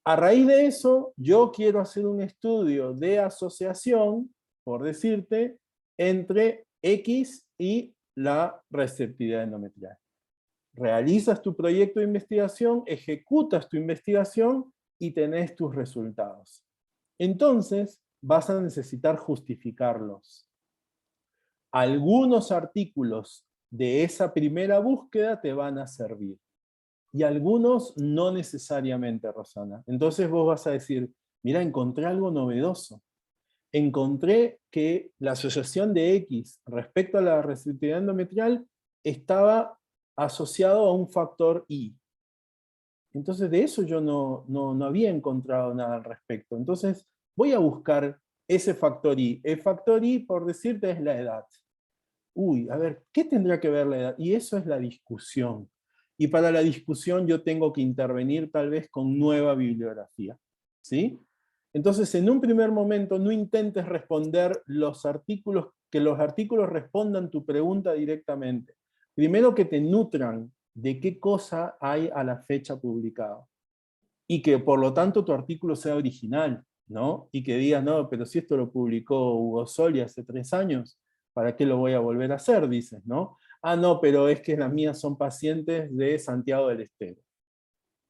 A raíz de eso, yo quiero hacer un estudio de asociación, por decirte, entre X y la receptividad endometrial. Realizas tu proyecto de investigación, ejecutas tu investigación y tenés tus resultados. Entonces, vas a necesitar justificarlos. Algunos artículos de esa primera búsqueda te van a servir. Y algunos no necesariamente, Rosana. Entonces vos vas a decir, mira, encontré algo novedoso. Encontré que la asociación de X respecto a la receptividad endometrial estaba asociado a un factor Y. Entonces de eso yo no había encontrado nada al respecto. Entonces voy a buscar ese factor Y. El factor Y, por decirte, es la edad. Uy, a ver, ¿qué tendrá que ver la edad? Y eso es la discusión. Y para la discusión yo tengo que intervenir tal vez con nueva bibliografía. ¿Sí? Entonces, en un primer momento, no intentes responder que los artículos respondan tu pregunta directamente. Primero que te nutran de qué cosa hay a la fecha publicada. Y que por lo tanto tu artículo sea original, ¿no? Y que digas, no, pero si esto lo publicó Hugo Soli hace 3 años, ¿para qué lo voy a volver a hacer? Dices, ¿no? Ah, no, pero es que las mías son pacientes de Santiago del Estero.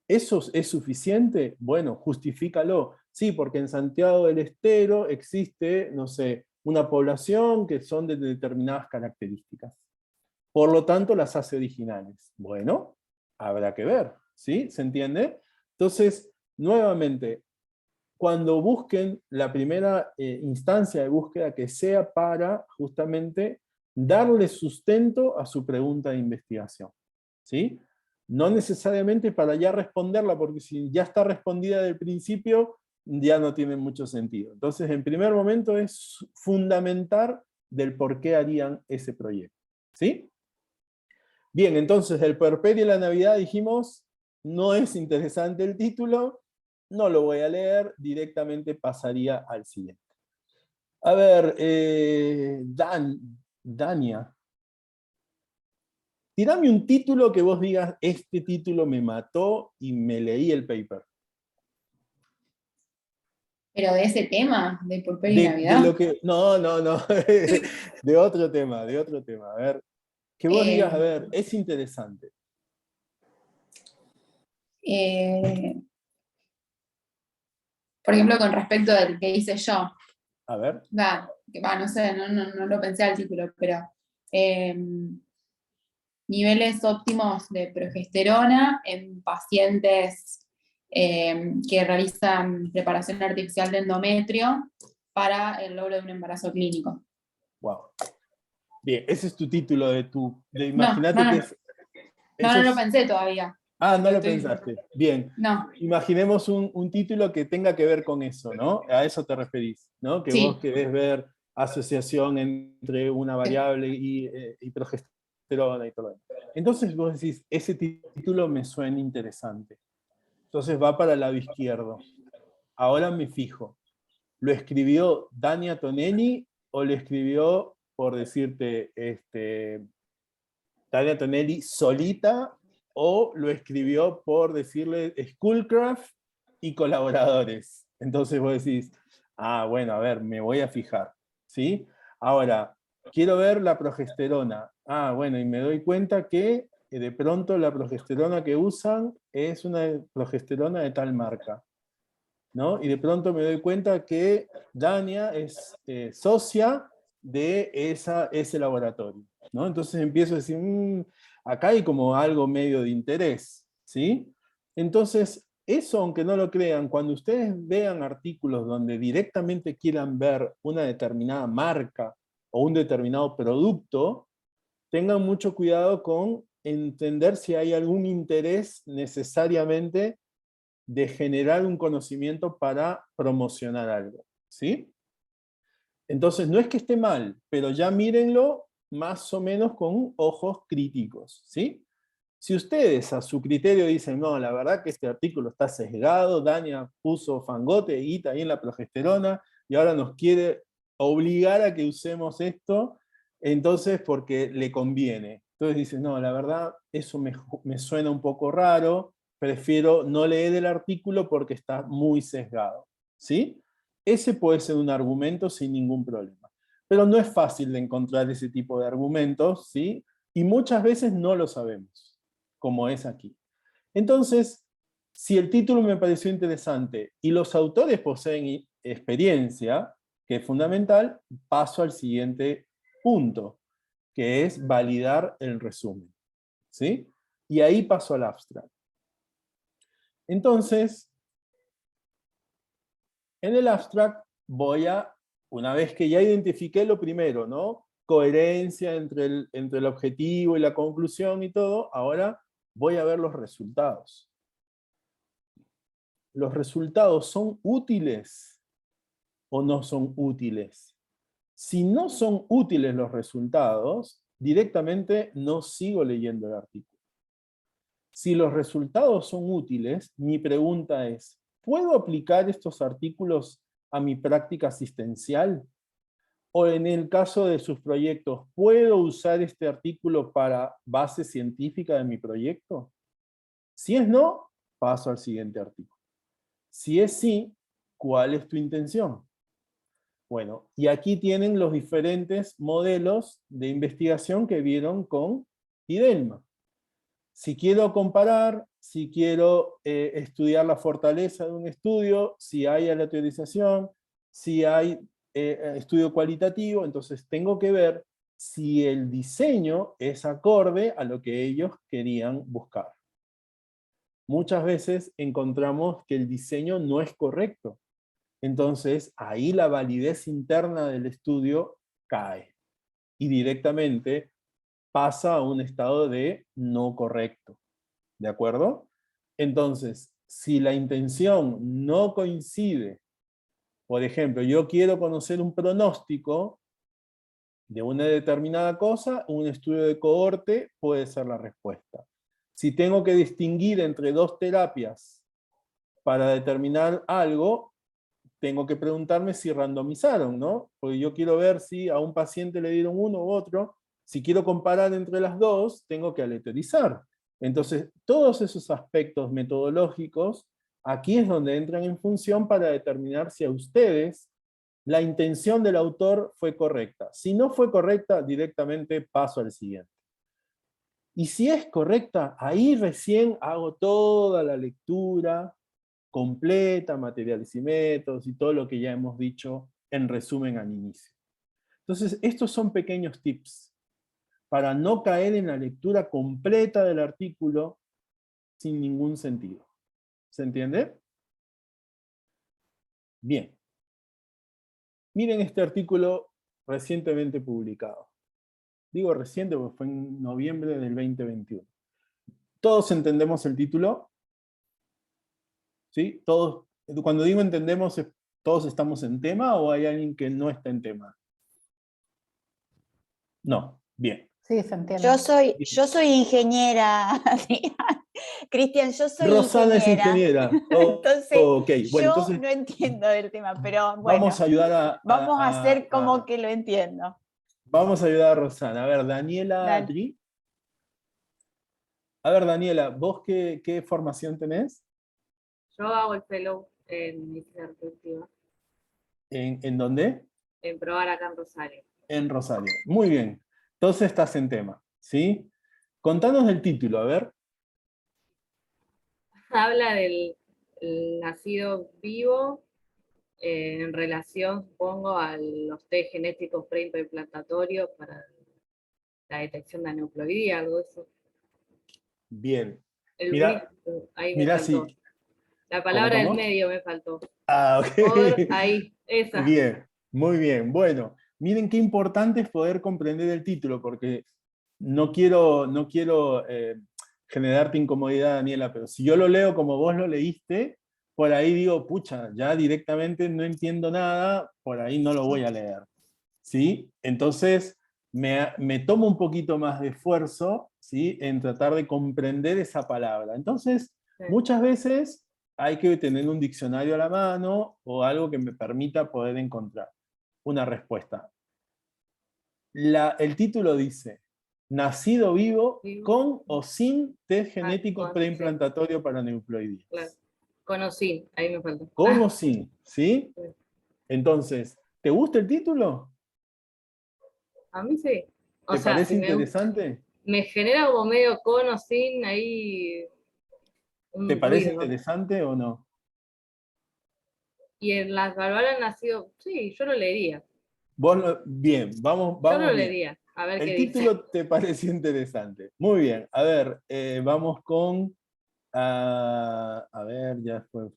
¿Eso es suficiente? Bueno, justifícalo. Sí, porque en Santiago del Estero existe, no sé, una población que son de determinadas características. Por lo tanto, las hace originales. Bueno, habrá que ver, ¿sí? ¿Se entiende? Entonces, nuevamente, cuando busquen la primera instancia de búsqueda que sea para justamente darle sustento a su pregunta de investigación. ¿Sí? No necesariamente para ya responderla, porque si ya está respondida del principio, ya no tiene mucho sentido. Entonces, en primer momento es fundamentar del por qué harían ese proyecto. ¿Sí? Bien, entonces el puerperio y la Navidad dijimos, no es interesante el título, no lo voy a leer, directamente pasaría al siguiente. A ver, Dania. Tirame un título que vos digas, este título me mató y me leí el paper.
Pero de ese tema, de puerperio y Navidad.
De lo que, no. de otro tema. A ver, que vos digas, a ver, es interesante.
Por ejemplo, con respecto al que hice yo.
A ver.
No sé, no lo pensé al título, pero
niveles óptimos de progesterona en pacientes que realizan preparación artificial de endometrio para el logro de un embarazo clínico.
Wow. Bien, ese es tu título de
No
imagínate que es...
no lo pensé todavía.
Ah, no lo pensaste. Bien.
No.
Imaginemos un título que tenga que ver con eso, ¿no? A eso te referís, ¿no? Que
Sí.
vos querés ver asociación entre una variable y progesterona y todo eso. Entonces vos decís, ese título me suena interesante. Entonces va para el lado izquierdo. Ahora me fijo. ¿Lo escribió Dania Tonelli o lo escribió, por decirte, Dania Tonelli solita, o lo escribió por decirle Schoolcraft y colaboradores? Entonces vos decís, ah, bueno, a ver, me voy a fijar, ¿sí? Ahora, quiero ver la progesterona. Ah, bueno, y me doy cuenta que de pronto la progesterona que usan es una progesterona de tal marca, ¿no? Y de pronto me doy cuenta que Dania es socia de ese laboratorio, ¿no? Entonces empiezo a decir, acá hay como algo medio de interés, ¿sí? Entonces, eso, aunque no lo crean, cuando ustedes vean artículos donde directamente quieran ver una determinada marca o un determinado producto, tengan mucho cuidado con entender si hay algún interés necesariamente de generar un conocimiento para promocionar algo, ¿sí? Entonces, no es que esté mal, pero ya mírenlo más o menos con ojos críticos, ¿sí? Si ustedes a su criterio dicen, no, la verdad que este artículo está sesgado, Dania puso fangote y guita ahí en la progesterona, y ahora nos quiere obligar a que usemos esto, entonces porque le conviene. Entonces dicen, no, la verdad, eso me suena un poco raro, prefiero no leer el artículo porque está muy sesgado, ¿sí? Ese puede ser un argumento sin ningún problema. Pero no es fácil de encontrar ese tipo de argumentos, ¿sí? Y muchas veces no lo sabemos, como es aquí. Entonces, si el título me pareció interesante y los autores poseen experiencia, que es fundamental, paso al siguiente punto, que es validar el resumen, ¿sí? Y ahí paso al abstract. Entonces, en el abstract voy a, una vez que ya identifiqué lo primero, ¿no? Coherencia entre el objetivo y la conclusión y todo, ahora voy a ver los resultados. ¿Los resultados son útiles o no son útiles? Si no son útiles los resultados, directamente no sigo leyendo el artículo. Si los resultados son útiles, mi pregunta es, ¿puedo aplicar estos artículos a mi práctica asistencial? O en el caso de sus proyectos, ¿puedo usar este artículo para base científica de mi proyecto? Si es no, paso al siguiente artículo. Si es sí, ¿cuál es tu intención? Bueno, y aquí tienen los diferentes modelos de investigación que vieron con IDELMA. Si quiero comparar, si quiero estudiar la fortaleza de un estudio, si hay aleatorización, si hay estudio cualitativo, entonces tengo que ver si el diseño es acorde a lo que ellos querían buscar. Muchas veces encontramos que el diseño no es correcto. Entonces, ahí la validez interna del estudio cae. Y directamente pasa a un estado de no correcto. ¿De acuerdo? Entonces, si la intención no coincide, por ejemplo, yo quiero conocer un pronóstico de una determinada cosa, un estudio de cohorte puede ser la respuesta. Si tengo que distinguir entre dos terapias para determinar algo, tengo que preguntarme si randomizaron, ¿no? Porque yo quiero ver si a un paciente le dieron uno u otro. Si quiero comparar entre las dos, tengo que aleatorizar. Entonces, todos esos aspectos metodológicos, aquí es donde entran en función para determinar si a ustedes la intención del autor fue correcta. Si no fue correcta, directamente paso al siguiente. Y si es correcta, ahí recién hago toda la lectura completa, materiales y métodos, y todo lo que ya hemos dicho en resumen al inicio. Entonces, estos son pequeños tips para no caer en la lectura completa del artículo sin ningún sentido. ¿Se entiende? Bien. Miren este artículo recientemente publicado. Digo reciente porque fue en noviembre del 2021. ¿Todos entendemos el título? ¿Sí? ¿Todos? Cuando digo entendemos, ¿todos estamos en tema o hay alguien que no está en tema? No, bien.
Sí, se entiende.
Yo soy ingeniera, Cristian, yo soy
Rosana
ingeniera.
es ingeniera. Oh,
Entonces,
okay. Bueno,
yo
entonces
no entiendo del tema, pero bueno,
vamos a ayudar
vamos a hacer como que lo entiendo.
Vamos a ayudar a Rosana. A ver, Daniela
Dale.
Dri. A ver, Daniela, ¿vos qué formación tenés?
Yo hago el fellow en medicina reproductiva.
¿En dónde?
En Probar acá en Rosario.
En Rosario. Muy bien. Entonces estás en tema, ¿sí? Contanos del título, a ver.
Habla del nacido vivo en relación, supongo, a los test genéticos preimplantatorios para la detección de aneuploidía, algo de eso.
Bien.
El
Mira,
ahí me
mira
faltó.
si...
La palabra
¿Cómo?
del medio me faltó.
Ah, ok.
Ahí, esa.
Bien, muy bien. Bueno, miren qué importante es poder comprender el título, porque no quiero generarte incomodidad, Daniela, pero si yo lo leo como vos lo leíste, por ahí digo, pucha, ya directamente no entiendo nada, por ahí no lo voy a leer. ¿Sí? Entonces, me tomo un poquito más de esfuerzo, ¿sí? En tratar de comprender esa palabra. Entonces, muchas veces hay que tener un diccionario a la mano o algo que me permita poder encontrar una respuesta. El título dice, nacido vivo con o sin test genético preimplantatorio para aneuploidía.
Claro. Con o sin, ahí me faltó.
Con o sin, ¿sí? Entonces, ¿te gusta el título?
A mí sí.
¿Te parece interesante?
Me genera como medio con o sin ahí.
¿Te parece interesante o no?
Y en las barbaras nacido, sí, yo lo leería.
Bien, vamos
yo lo
bien.
leería, a ver
El
qué
título
dice.
te pareció interesante. Muy bien, a ver, vamos con, a ver, ya fue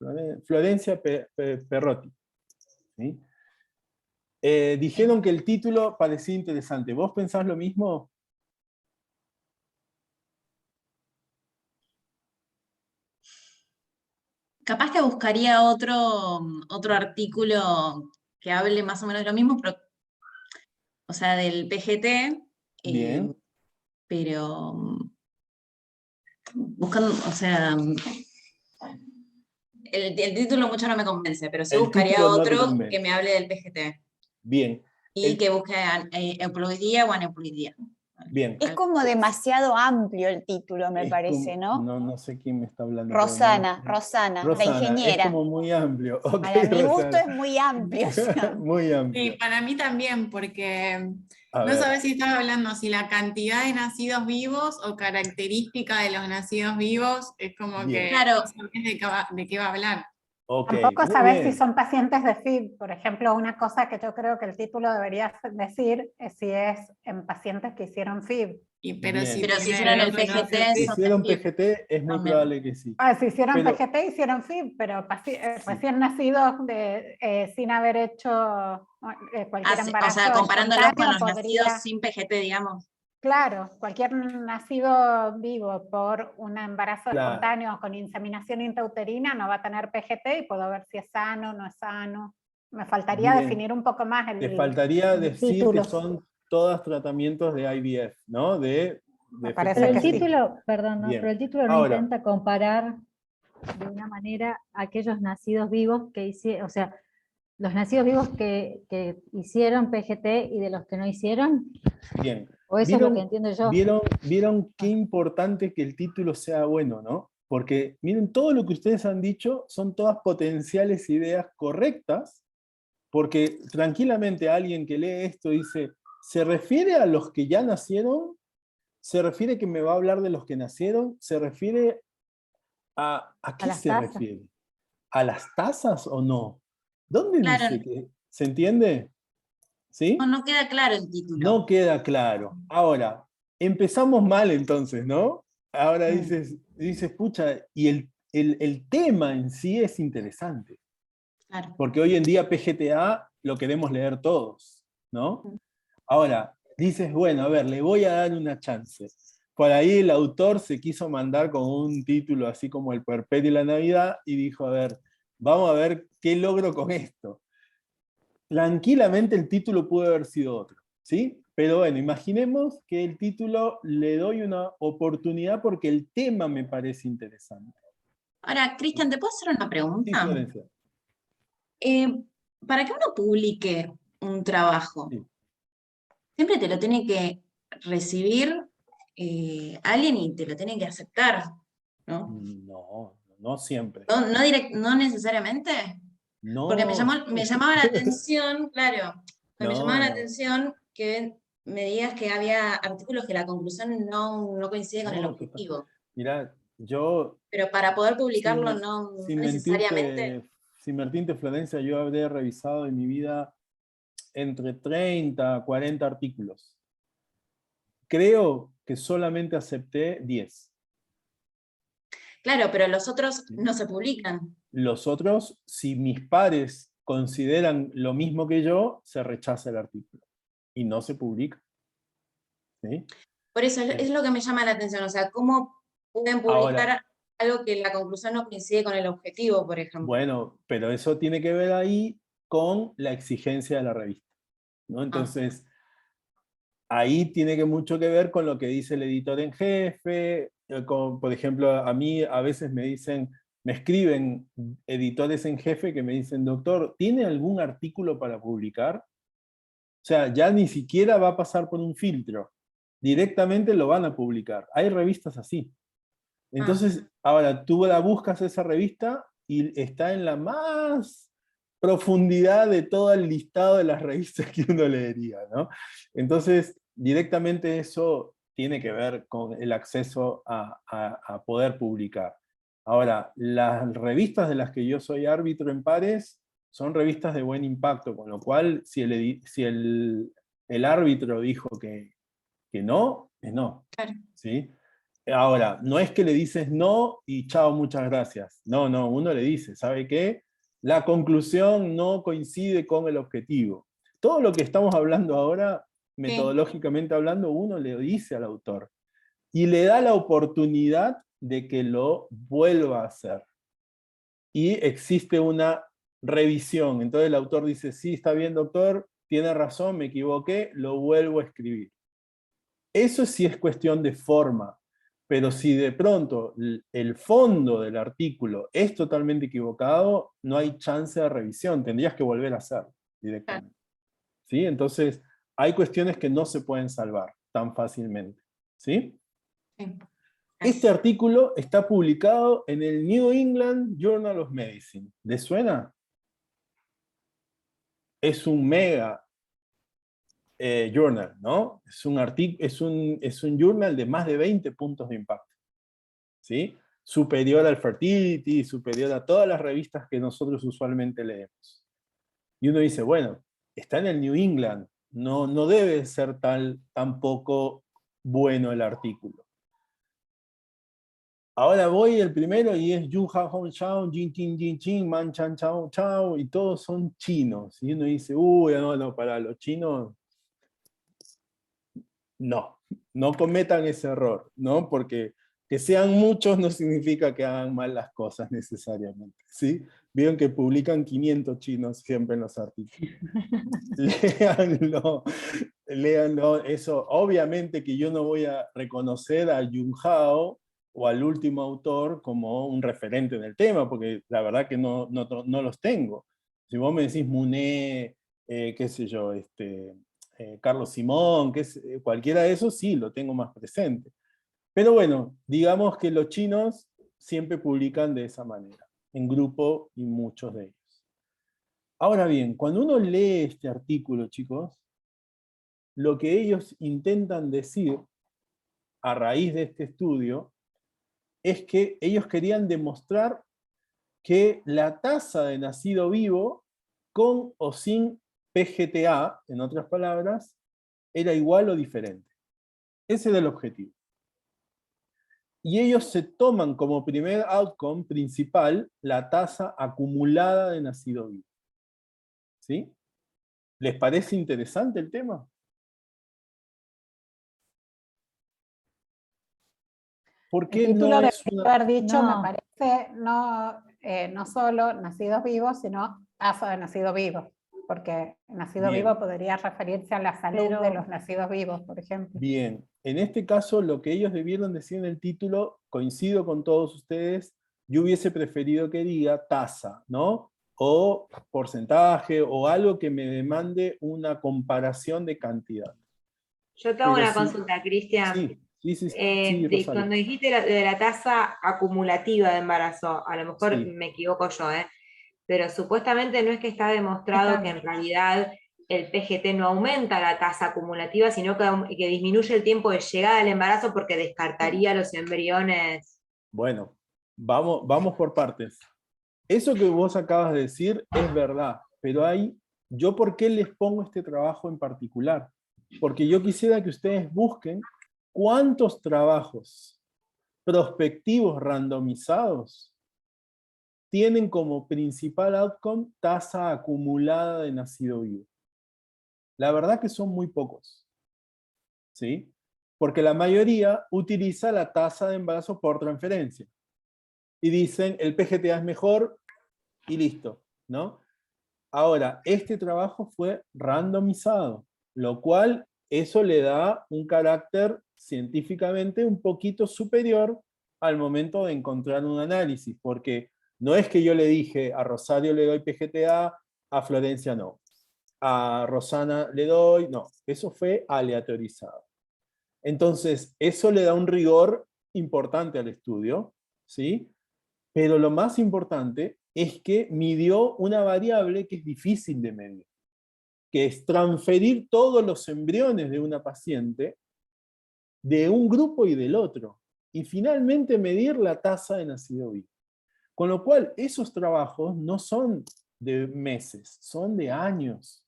Florencia Perrotti. ¿Sí? Dijeron que el título parecía interesante. ¿Vos pensás lo mismo?
Capaz que buscaría otro artículo que hable más o menos de lo mismo, pero, o sea, del PGT,
Bien.
pero buscando, o sea, el título mucho no me convence, pero sí
El
buscaría
título no te
otro
convence.
que me hable del PGT.
Bien.
Y que busque euploidía o aneuploidía.
Bien.
Es como demasiado amplio el título, me parece, ¿no?
No sé quién me está hablando.
Rosana, la ingeniera.
Es como muy amplio. Okay,
para mi gusto
Rosana.
es muy amplio.
Muy amplio.
Sí, para mí también, porque
A
no
ver.
sabes si estás hablando si la cantidad de nacidos vivos o característica de los nacidos vivos, es como
Bien.
que
Claro.
no sabes de qué va a hablar.
Okay,
Tampoco
muy
sabes
bien.
si son pacientes de FIB. Por ejemplo, una cosa que yo creo que el título debería decir es si es en pacientes que hicieron FIB.
Pero
Bien.
si
Pero si
tiene
hicieron el
no conoce
PGT,
FIB.
Si
son
hicieron
FIB
PGT, es muy
también.
probable que sí.
Si hicieron
Pero-
PGT, hicieron FIB, pero recién nacidos sin haber hecho cualquier embarazo
O sea, comparándolos con los
espontáneo
nacidos
podría...
sin PGT, digamos.
Claro, cualquier nacido vivo por un embarazo
Claro.
espontáneo con inseminación intrauterina no va a tener PGT y puedo ver si es sano o no es sano. Me faltaría
Bien.
definir un poco más el
Te faltaría
el
decir
título.
que son todos tratamientos de IVF, ¿no? De
parece
Pero el
que sí.
título, perdón, ¿no?
Bien.
Pero el título no
Ahora.
intenta comparar de una manera aquellos nacidos vivos que hicieron, o sea, los nacidos vivos que hicieron PGT y de los que no hicieron,
Bien.
o eso es lo que entiendo yo.
¿Vieron qué importante que el título sea bueno, ¿no? Porque miren, todo lo que ustedes han dicho son todas potenciales ideas correctas, porque tranquilamente alguien que lee esto dice, ¿se refiere a los que ya nacieron? ¿Se refiere que me va a hablar de los que nacieron? ¿Se refiere a qué
las
se
tasas.
refiere? ¿A las tasas o no? ¿Dónde
Claro.
dice que se entiende? ¿Sí?
No queda claro el título.
No queda claro. Ahora, empezamos mal entonces, ¿no? Ahora dices, pucha, y el tema en sí es interesante.
Claro.
Porque hoy en día PGTA lo queremos leer todos, ¿no? Ahora, dices, bueno, a ver, le voy a dar una chance. Por ahí el autor se quiso mandar con un título así como El Puerperio y la Navidad, y dijo, a ver, vamos a ver qué logro con esto. Tranquilamente el título pudo haber sido otro, ¿sí? Pero bueno, imaginemos que el título le doy una oportunidad porque el tema me parece interesante.
Ahora, Cristian, ¿te puedo hacer una
Sí,
pregunta?
Florencia.
Para que uno publique un trabajo,
Sí.
siempre te lo tiene que recibir alguien y te lo tiene que aceptar, ¿no?
No siempre.
No necesariamente. Porque me
No.
llamaba la atención, claro, me llamaba la
No.
atención que me digas que había artículos que la conclusión no coincide con el
No, total.
objetivo.
Mirá, yo,
Pero para poder publicarlo
sin,
no
sin
necesariamente.
mentirte, Florencia, yo habré revisado en mi vida entre 30 a 40 artículos. Creo que solamente acepté 10.
Claro, pero los otros no se publican.
Los otros, si mis pares consideran lo mismo que yo, se rechaza el artículo y no se publica. ¿Sí?
Por eso es lo que me llama la atención, o sea, ¿cómo pueden publicar
Ahora,
algo que la conclusión no coincide con el objetivo, por ejemplo?
bueno, pero eso tiene que ver ahí con la exigencia de la revista, ¿no? Entonces, ahí tiene mucho que ver con lo que dice el editor en jefe, por ejemplo, a mí a veces me escriben editores en jefe que me dicen, doctor, ¿tiene algún artículo para publicar? O sea, ya ni siquiera va a pasar por un filtro, directamente lo van a publicar. Hay revistas así. Entonces, ahora tú la buscas esa revista y está en la más profundidad de todo el listado de las revistas que uno leería, ¿no? Entonces, directamente eso tiene que ver con el acceso a poder publicar. Ahora, las revistas de las que yo soy árbitro en pares son revistas de buen impacto, con lo cual, si el árbitro dijo que no, es no.
Claro.
¿Sí? Ahora, no es que le dices no y chao, muchas gracias. No, uno le dice, ¿sabe qué? La conclusión no coincide con el objetivo. Todo lo que estamos hablando ahora, metodológicamente hablando, uno le dice al autor y le da la oportunidad de que lo vuelva a hacer. Y existe una revisión. Entonces el autor dice, sí, está bien, doctor, tiene razón, me equivoqué, lo vuelvo a escribir. Eso sí es cuestión de forma. Pero si de pronto el fondo del artículo es totalmente equivocado, no hay chance de revisión, tendrías que volver a hacerlo directamente. ¿Sí? Entonces, hay cuestiones que no se pueden salvar tan fácilmente. ¿Sí? Este artículo está publicado en el New England Journal of Medicine. ¿Les suena? Es un mega journal, ¿no? Es un journal de más de 20 puntos de impacto. ¿Sí? Superior al Fertility, superior a todas las revistas que nosotros usualmente leemos. Y uno dice, bueno, está en el New England, no debe ser tan poco bueno el artículo. Ahora voy el primero y es Yu Ha Hong Chao, Jin Tin Jin Chin, Man Chan Chao Chao, y todos son chinos. Y uno dice, uy, no, para los chinos, no cometan ese error, ¿no? Porque que sean muchos no significa que hagan mal las cosas necesariamente, ¿sí? Vieron que publican 500 chinos siempre en los artículos. Léanlo, eso. Obviamente que yo no voy a reconocer a Jun Hao o al último autor como un referente en el tema, porque la verdad que no los tengo. Si vos me decís Muné, qué sé yo, Carlos Simón, cualquiera de esos, sí, lo tengo más presente. Pero bueno, digamos que los chinos siempre publican de esa manera, en grupo y muchos de ellos. Ahora bien, cuando uno lee este artículo, chicos, lo que ellos intentan decir a raíz de este estudio es que ellos querían demostrar que la tasa de nacido vivo, con o sin PGTA, en otras palabras, era igual o diferente. Ese era el objetivo. Y ellos se toman como primer outcome principal la tasa acumulada de nacido vivo. ¿Sí? ¿Les parece interesante el tema? ¿Por qué
el título
no es
debería
una...
haber dicho,
No.
me parece, no solo nacidos vivos, sino tasa de nacidos vivos, porque nacido
Bien.
vivo podría referirse a la salud
Pero-
de los nacidos vivos, por ejemplo.
Bien, en este caso lo que ellos debieron decir en el título, coincido con todos ustedes, yo hubiese preferido que diga tasa, ¿no? O porcentaje, o algo que me demande una comparación de cantidad.
Yo te hago
Pero
una
sí-
consulta, Cristian.
Sí, Rosario.
Cuando dijiste de la tasa acumulativa de embarazo, a lo mejor
Sí.
me equivoco yo, pero supuestamente no es que está demostrado
Está
que
bien.
en realidad el PGT no aumenta la tasa acumulativa, sino que disminuye el tiempo de llegada al embarazo porque descartaría los embriones.
Bueno, vamos por partes. Eso que vos acabas de decir es verdad, pero ¿yo por qué les pongo este trabajo en particular? Porque yo quisiera que ustedes busquen cuántos trabajos prospectivos randomizados tienen como principal outcome tasa acumulada de nacido vivo. La verdad que son muy pocos, ¿sí? Porque la mayoría utiliza la tasa de embarazo por transferencia. Y dicen, el PGTA es mejor, y listo, ¿no? Ahora, este trabajo fue randomizado, lo cual eso le da un carácter científicamente un poquito superior al momento de encontrar un análisis, porque no es que yo le dije a Rosario le doy PGTA, a Florencia no, a Rosana le doy, no, eso fue aleatorizado. Entonces, eso le da un rigor importante al estudio, ¿sí? Pero lo más importante es que midió una variable que es difícil de medir, que es transferir todos los embriones de una paciente de un grupo y del otro, y finalmente medir la tasa de nacido vivo. Con lo cual, esos trabajos no son de meses, son de años,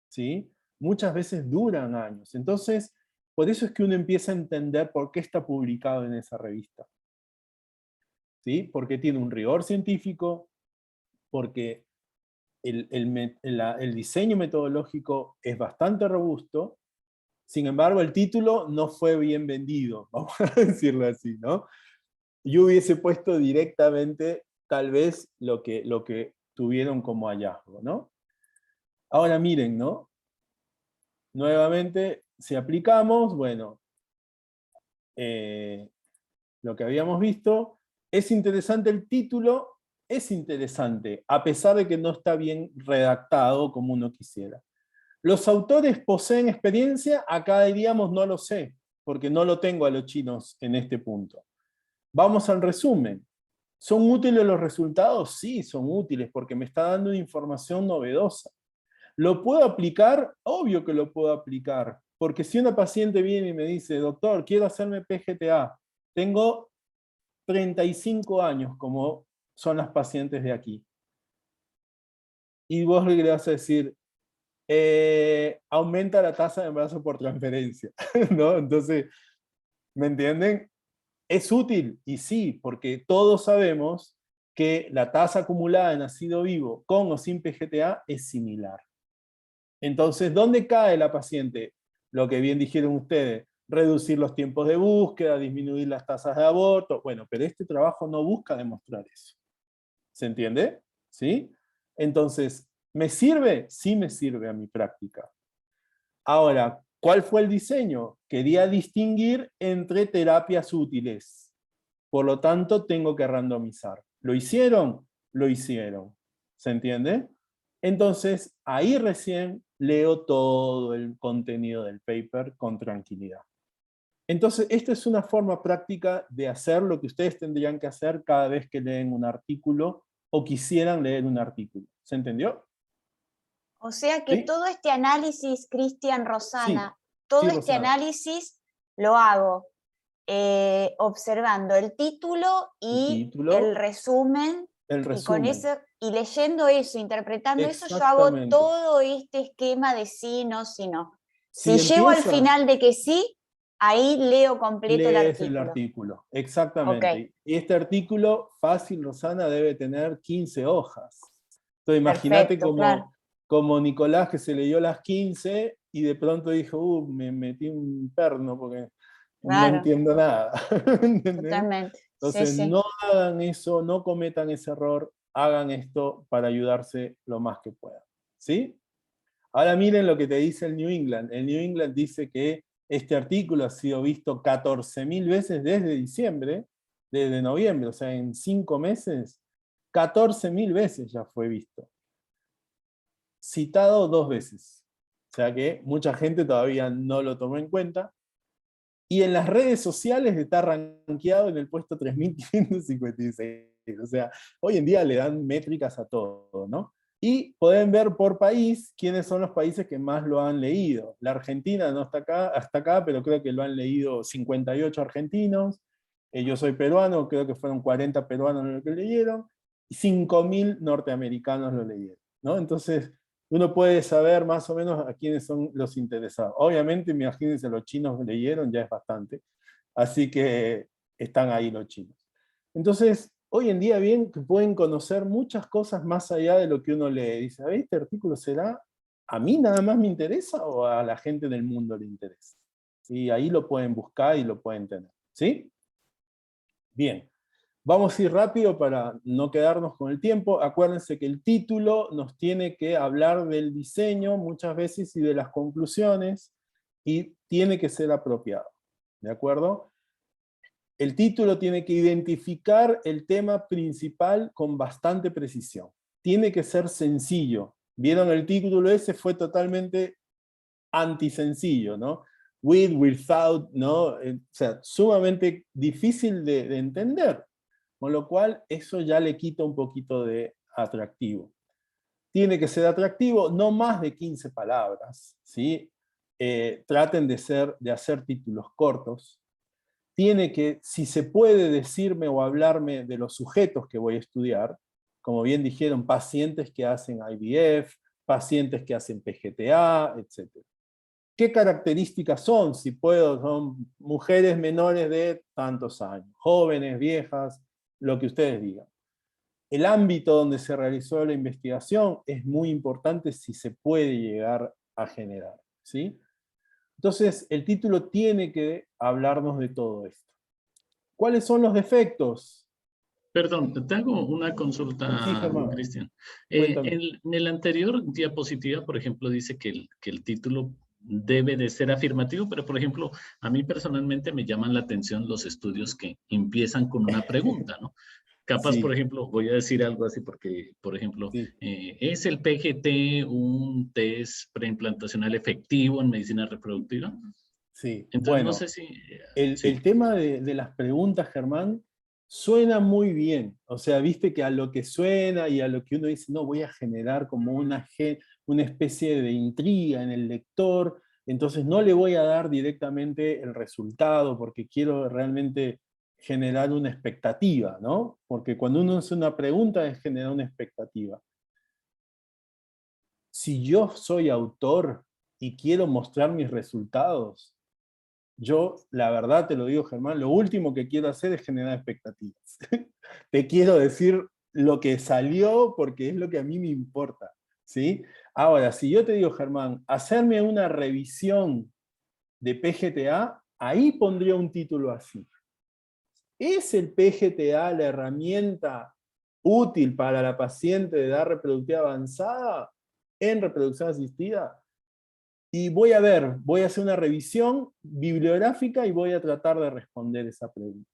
¿sí? Muchas veces duran años. Entonces, por eso es que uno empieza a entender por qué está publicado en esa revista. ¿Sí? Porque tiene un rigor científico, porque el diseño metodológico es bastante robusto, sin embargo el título no fue bien vendido, vamos a decirlo así, ¿no? Yo hubiese puesto directamente tal vez lo que tuvieron como hallazgo, ¿no? Ahora miren, ¿no? Nuevamente, si aplicamos, bueno, lo que habíamos visto, es interesante el título, es interesante, a pesar de que no está bien redactado como uno quisiera. ¿Los autores poseen experiencia? Acá diríamos no lo sé, porque no lo tengo a los chinos en este punto. Vamos al resumen. ¿Son útiles los resultados? Sí, son útiles, porque me está dando una información novedosa. ¿Lo puedo aplicar? Obvio que lo puedo aplicar, porque si una paciente viene y me dice, doctor, quiero hacerme PGTA, tengo 35 años, como son las pacientes de aquí. Y vos le vas a decir, aumenta la tasa de embarazo por transferencia, ¿no? Entonces, ¿me entienden? Es útil, y sí, porque todos sabemos que la tasa acumulada de nacido vivo con o sin PGTA es similar. Entonces, ¿dónde cae la paciente? Lo que bien dijeron ustedes, reducir los tiempos de búsqueda, disminuir las tasas de aborto. Bueno, pero este trabajo no busca demostrar eso. ¿Se entiende? ¿Sí? Entonces, ¿me sirve? Sí me sirve a mi práctica. Ahora, ¿cuál fue el diseño? Quería distinguir entre terapias útiles. Por lo tanto, tengo que randomizar. ¿Lo hicieron? Lo hicieron. ¿Se entiende? Entonces, ahí recién leo todo el contenido del paper con tranquilidad. Entonces, esta es una forma práctica de hacer lo que ustedes tendrían que hacer cada vez que leen un artículo o quisieran leer un artículo. ¿Se entendió?
O sea que
¿Sí?
todo este análisis, Cristian, Rosana, todo
sí,
este
Rosana.
análisis lo hago observando el título y el resumen, y con eso, y leyendo eso, interpretando eso, yo hago
Exactamente.
todo este esquema de sí, no, si no. Si
Si
llego al
empieza-
final de que sí, ahí leo completo el
lees
artículo.
el artículo, exactamente.
Ok.
Y este artículo, fácil, Rosana, debe tener 15 hojas. Entonces imagínate
Perfecto,
como,
claro.
como Nicolás, que se leyó las 15 y de pronto dijo, me metí un perno porque no
Claro,
entiendo nada. ¿Entendés?
totalmente. Sí,
Entonces
sí.
no hagan eso, no cometan ese error, hagan esto para ayudarse lo más que puedan. ¿Sí? Ahora miren lo que te dice el New England. El New England dice que este artículo ha sido visto 14.000 veces desde diciembre, desde noviembre, o sea, en 5 meses, 14.000 veces ya fue visto. Citado 2 veces. O sea que mucha gente todavía no lo tomó en cuenta. Y en las redes sociales está rankeado en el puesto 3.556. O sea, hoy en día le dan métricas a todo, ¿no? Y pueden ver por país quiénes son los países que más lo han leído. La Argentina no está acá, hasta acá, pero creo que lo han leído 58 argentinos. Yo soy peruano, creo que fueron 40 peruanos los que leyeron. Y 5.000 norteamericanos lo leyeron, ¿no? Entonces, uno puede saber más o menos a quiénes son los interesados. Obviamente, imagínense, los chinos leyeron, ya es bastante. Así que están ahí los chinos. Entonces, hoy en día bien que pueden conocer muchas cosas más allá de lo que uno lee. Dice, a ver, ¿este artículo será a mí nada más me interesa o a la gente del mundo le interesa? Y ahí lo pueden buscar y lo pueden tener. ¿Sí? Bien. Vamos a ir rápido para no quedarnos con el tiempo. Acuérdense que el título nos tiene que hablar del diseño muchas veces y de las conclusiones, y tiene que ser apropiado. ¿De acuerdo? El título tiene que identificar el tema principal con bastante precisión. Tiene que ser sencillo. ¿Vieron el título ese? Fue totalmente antisencillo, ¿no? With, without, ¿no? O sea, sumamente difícil de entender. Con lo cual, eso ya le quita un poquito de atractivo. Tiene que ser atractivo, no más de 15 palabras, ¿sí? Traten de hacer títulos cortos. Tiene que, si se puede decirme o hablarme de los sujetos que voy a estudiar, como bien dijeron, pacientes que hacen IVF, pacientes que hacen PGTA, etc. ¿Qué características son? Si puedo, son mujeres menores de tantos años, jóvenes, viejas, lo que ustedes digan. El ámbito donde se realizó la investigación es muy importante si se puede llegar a generar, ¿sí? Entonces, el título tiene que hablarnos de todo esto. ¿Cuáles son los defectos?
Perdón, te hago una
Sí,
consulta,
Germán.
Cristian.
Cuéntame.
En el anterior diapositiva, por ejemplo, dice que el título debe de ser afirmativo, pero por ejemplo, a mí personalmente me llaman la atención los estudios que empiezan con una pregunta, ¿no? Capaz,
Sí,
por ejemplo, voy a decir algo así porque, por ejemplo,
sí.
¿es el PGT un test preimplantacional efectivo en medicina reproductiva?
Sí,
Entonces, no
bueno,
sé si...
el
sí.
tema de las preguntas, Germán, suena muy bien. O sea, viste que a lo que suena y a lo que uno dice, no, voy a generar como una especie de intriga en el lector, entonces no le voy a dar directamente el resultado porque quiero realmente generar una expectativa, ¿no? Porque cuando uno hace una pregunta es generar una expectativa. Si yo soy autor y quiero mostrar mis resultados, yo, la verdad te lo digo, Germán, lo último que quiero hacer es generar expectativas. Te quiero decir lo que salió porque es lo que a mí me importa, ¿sí? Ahora, si yo te digo, Germán, hacerme una revisión de PGTA, ahí pondría un título así. ¿Es el PGTA la herramienta útil para la paciente de edad reproductiva avanzada en reproducción asistida? Y voy a hacer una revisión bibliográfica y voy a tratar de responder esa pregunta.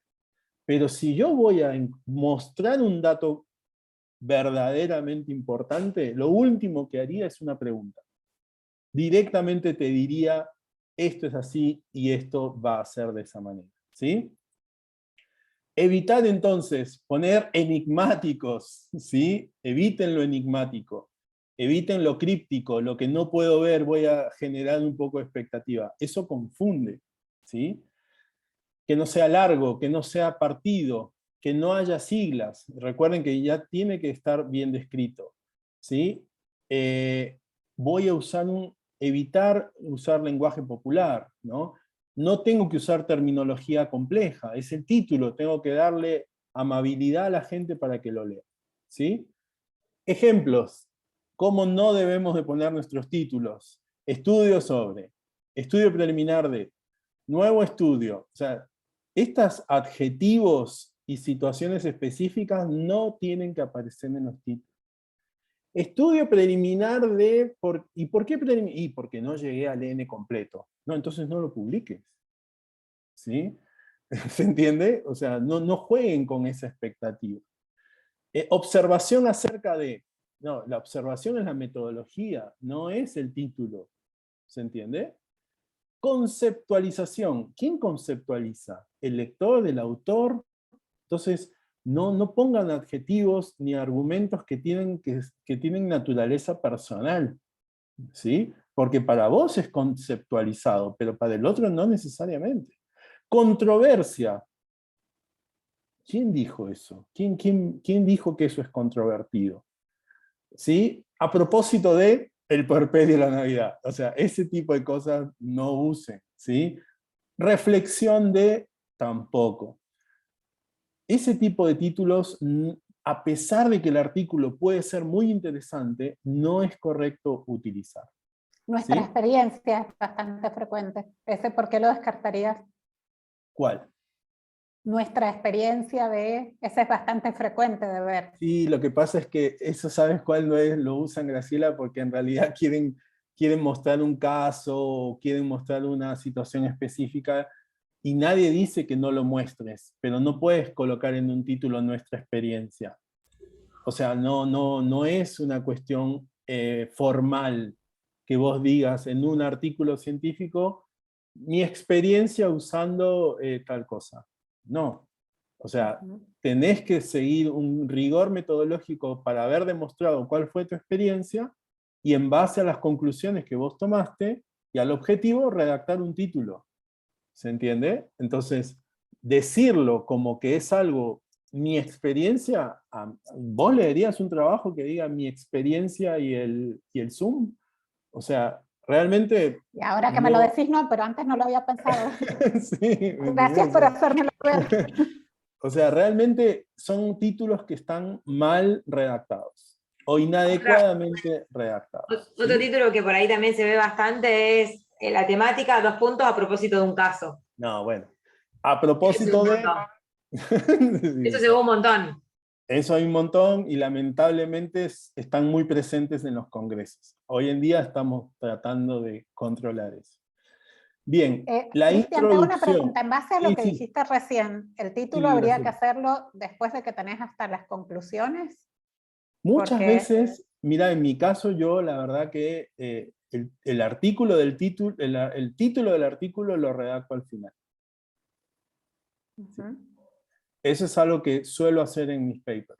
Pero si yo voy a mostrar un dato verdaderamente importante, lo último que haría es una pregunta. Directamente te diría, esto es así y esto va a ser de esa manera. ¿Sí? Evitar entonces poner enigmáticos, ¿sí? Eviten lo enigmático. Eviten lo críptico, lo que no puedo ver, voy a generar un poco de expectativa. Eso confunde, ¿sí? Que no sea largo, que no sea partido, que no haya siglas. Recuerden que ya tiene que estar bien descrito, ¿sí? Voy a evitar usar lenguaje popular, ¿no? no tengo que usar terminología compleja, es el título, tengo que darle amabilidad a la gente para que lo lea. ¿Sí? Ejemplos, cómo no debemos de poner nuestros títulos. Estudio sobre, estudio preliminar de, nuevo estudio. O sea, estos adjetivos y situaciones específicas no tienen que aparecer en los títulos. Estudio preliminar de, ¿y por qué preliminar? Y porque no llegué al N completo. No, entonces no lo publiques. ¿Sí? ¿Se entiende? O sea, no jueguen con esa expectativa. Observación acerca de, no, la observación es la metodología, no es el título. ¿Se entiende? Conceptualización. ¿Quién conceptualiza? ¿El lector, el autor? Entonces, no pongan adjetivos ni argumentos que tienen naturaleza personal, ¿sí? Porque para vos es conceptualizado, pero para el otro no necesariamente. Controversia. ¿Quién dijo eso? ¿Quién dijo que eso es controvertido? ¿Sí? A propósito de el puerperio de la Navidad. O sea, ese tipo de cosas no usen, ¿sí? Reflexión de tampoco. Ese tipo de títulos, a pesar de que el artículo puede ser muy interesante, no es correcto utilizar.
Nuestra
¿Sí?
experiencia es bastante frecuente. ¿Ese por qué lo descartarías?
¿Cuál?
Nuestra experiencia de, ese es bastante frecuente de ver.
Sí, lo que pasa es que eso, ¿sabes cuál no es? Lo usan, Graciela, porque en realidad quieren mostrar un caso, o quieren mostrar una situación específica, y nadie dice que no lo muestres, pero no puedes colocar en un título nuestra experiencia. O sea, no es una cuestión formal que vos digas en un artículo científico, mi experiencia usando tal cosa. No. O sea, tenés que seguir un rigor metodológico para haber demostrado cuál fue tu experiencia, y en base a las conclusiones que vos tomaste, y al objetivo, redactar un título. ¿Se entiende? Entonces, decirlo como que es algo, mi experiencia, ¿vos leerías un trabajo que diga mi experiencia y el Zoom? O sea, realmente...
Y ahora que me lo decís, no, pero antes no lo había pensado.
Sí,
Gracias por hacérmelo ver.
O sea, realmente son títulos que están mal redactados, o inadecuadamente redactados.
Otro
¿sí?
título que por ahí también se ve bastante es la temática, 2 puntos a propósito de un caso.
No, bueno. A propósito de...
Eso se ve un montón.
Eso hay un montón, y lamentablemente están muy presentes en los congresos. Hoy en día estamos tratando de controlar eso. Bien, la
Cristian, tengo una
introducción.
pregunta. En base a lo que
Sí.
dijiste recién, ¿el título
Sí,
habría que
Graciela.
hacerlo después de que tenés hasta las conclusiones?
Muchas
Porque-
veces, mira, en mi caso yo la verdad que el artículo del título, el título del artículo lo redacto al final. Eso es algo que suelo hacer en mis papers.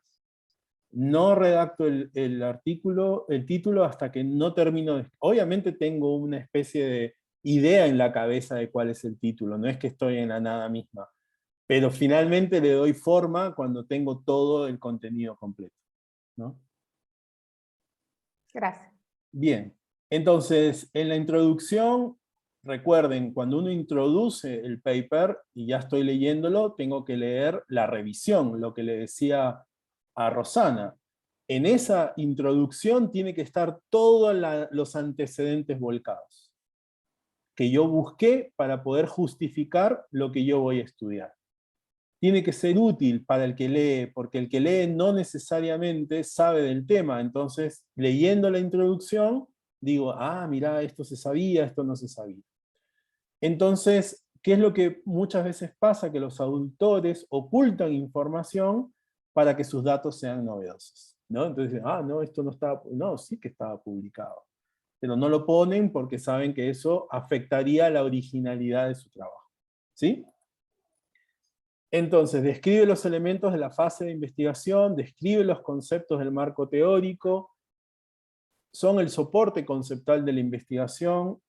No redacto el artículo, el título, hasta que no termino. Obviamente tengo una especie de idea en la cabeza de cuál es el título, no es que estoy en la nada misma, pero finalmente le doy forma cuando tengo todo el contenido completo, ¿no?
Gracias.
Bien, entonces en la introducción, recuerden, cuando uno introduce el paper y ya estoy leyéndolo, tengo que leer la revisión, lo que le decía a Rosana. En esa introducción tiene que estar todos los antecedentes volcados que yo busqué para poder justificar lo que yo voy a estudiar. Tiene que ser útil para el que lee, porque el que lee no necesariamente sabe del tema. Entonces, leyendo la introducción, digo, ah, mira, esto se sabía, esto no se sabía. Entonces, ¿qué es lo que muchas veces pasa? Que los autores ocultan información para que sus datos sean novedosos, ¿no? Entonces, no, esto no estaba, no, sí que estaba publicado, pero no lo ponen porque saben que eso afectaría la originalidad de su trabajo, ¿sí? Entonces, describe los elementos de la fase de investigación, describe los conceptos del marco teórico, son el soporte conceptual de la investigación,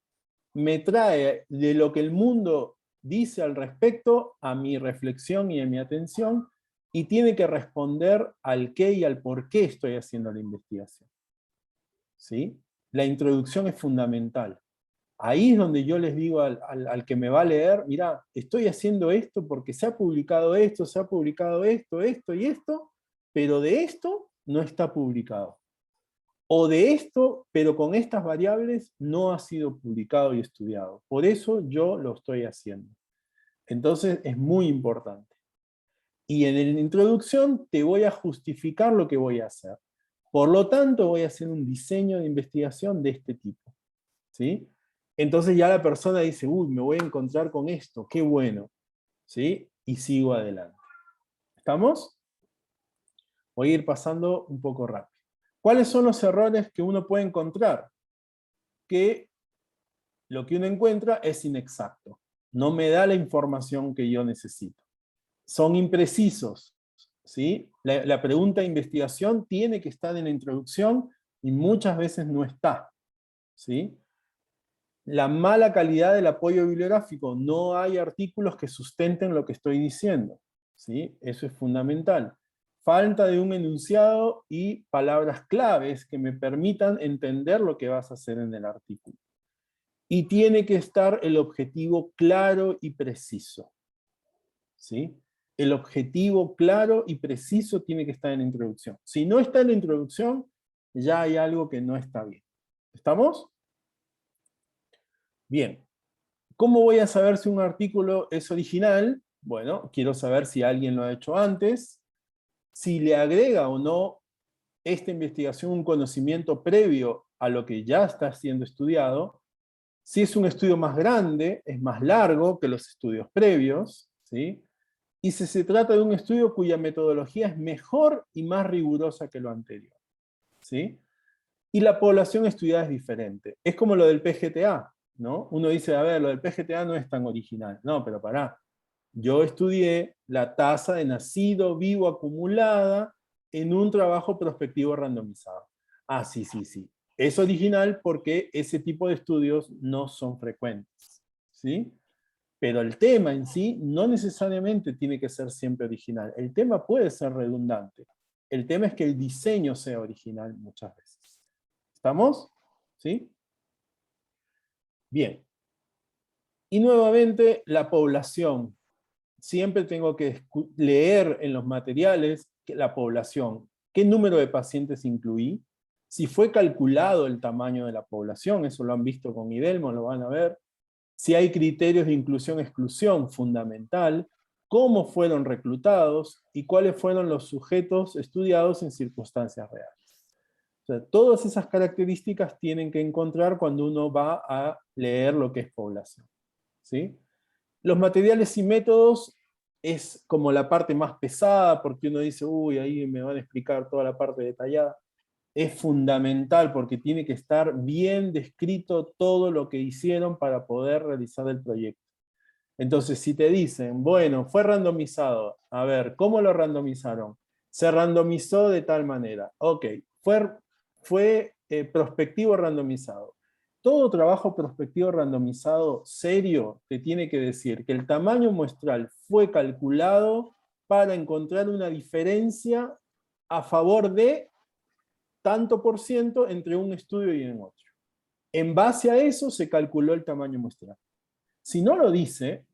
me trae de lo que el mundo dice al respecto a mi reflexión y a mi atención, y tiene que responder al qué y al por qué estoy haciendo la investigación. ¿Sí? La introducción es fundamental. Ahí es donde yo les digo al que me va a leer, mira, estoy haciendo esto porque se ha publicado esto, se ha publicado esto, esto y esto, pero de esto no está publicado. O de esto, pero con estas variables, no ha sido publicado y estudiado. Por eso yo lo estoy haciendo. Entonces es muy importante. Y en la introducción te voy a justificar lo que voy a hacer. Por lo tanto, voy a hacer un diseño de investigación de este tipo. ¿Sí? Entonces ya la persona dice, uy, me voy a encontrar con esto, qué bueno. ¿Sí? Y sigo adelante. ¿Estamos? Voy a ir pasando un poco rápido. ¿Cuáles son los errores que uno puede encontrar? Que lo que uno encuentra es inexacto. No me da la información que yo necesito. Son imprecisos. ¿Sí? La pregunta de investigación tiene que estar en la introducción y muchas veces no está. ¿Sí? La mala calidad del apoyo bibliográfico. No hay artículos que sustenten lo que estoy diciendo. ¿Sí? Eso es fundamental. Falta de un enunciado y palabras claves que me permitan entender lo que vas a hacer en el artículo. Y tiene que estar el objetivo claro y preciso. ¿Sí? El objetivo claro y preciso tiene que estar en la introducción. Si no está en la introducción, ya hay algo que no está bien. ¿Estamos? Bien. ¿Cómo voy a saber si un artículo es original? Bueno, quiero saber si alguien lo ha hecho antes, si le agrega o no esta investigación un conocimiento previo a lo que ya está siendo estudiado, si es un estudio más grande, es más largo que los estudios previos, ¿sí? Y si se trata de un estudio cuya metodología es mejor y más rigurosa que lo anterior, ¿sí? Y la población estudiada es diferente. Es como lo del PGTA, ¿no? Uno dice, a ver, lo del PGTA no es tan original. No, pero pará. Yo estudié la tasa de nacido vivo acumulada en un trabajo prospectivo randomizado. Ah, sí, sí, sí. Es original porque ese tipo de estudios no son frecuentes, ¿sí? Pero el tema en sí no necesariamente tiene que ser siempre original. El tema puede ser redundante. El tema es que el diseño sea original muchas veces. ¿Estamos? ¿Sí? Bien. Y nuevamente, la población. Siempre tengo que leer en los materiales la población. ¿Qué número de pacientes incluí? Si fue calculado el tamaño de la población, eso lo han visto con IDELMA, lo van a ver. Si hay criterios de inclusión-exclusión, fundamental. Cómo fueron reclutados y cuáles fueron los sujetos estudiados en circunstancias reales. O sea, todas esas características tienen que encontrar cuando uno va a leer lo que es población. ¿Sí? Los materiales y métodos es como la parte más pesada, porque uno dice, uy, ahí me van a explicar toda la parte detallada. Es fundamental porque tiene que estar bien descrito todo lo que hicieron para poder realizar el proyecto. Entonces, si te dicen, bueno, fue randomizado, a ver, ¿cómo lo randomizaron? Se randomizó de tal manera. Ok, fue prospectivo randomizado. Todo trabajo prospectivo randomizado serio te tiene que decir que el tamaño muestral fue calculado para encontrar una diferencia a favor de tanto por ciento entre un estudio y en otro. En base a eso se calculó el tamaño muestral. Si no lo dice,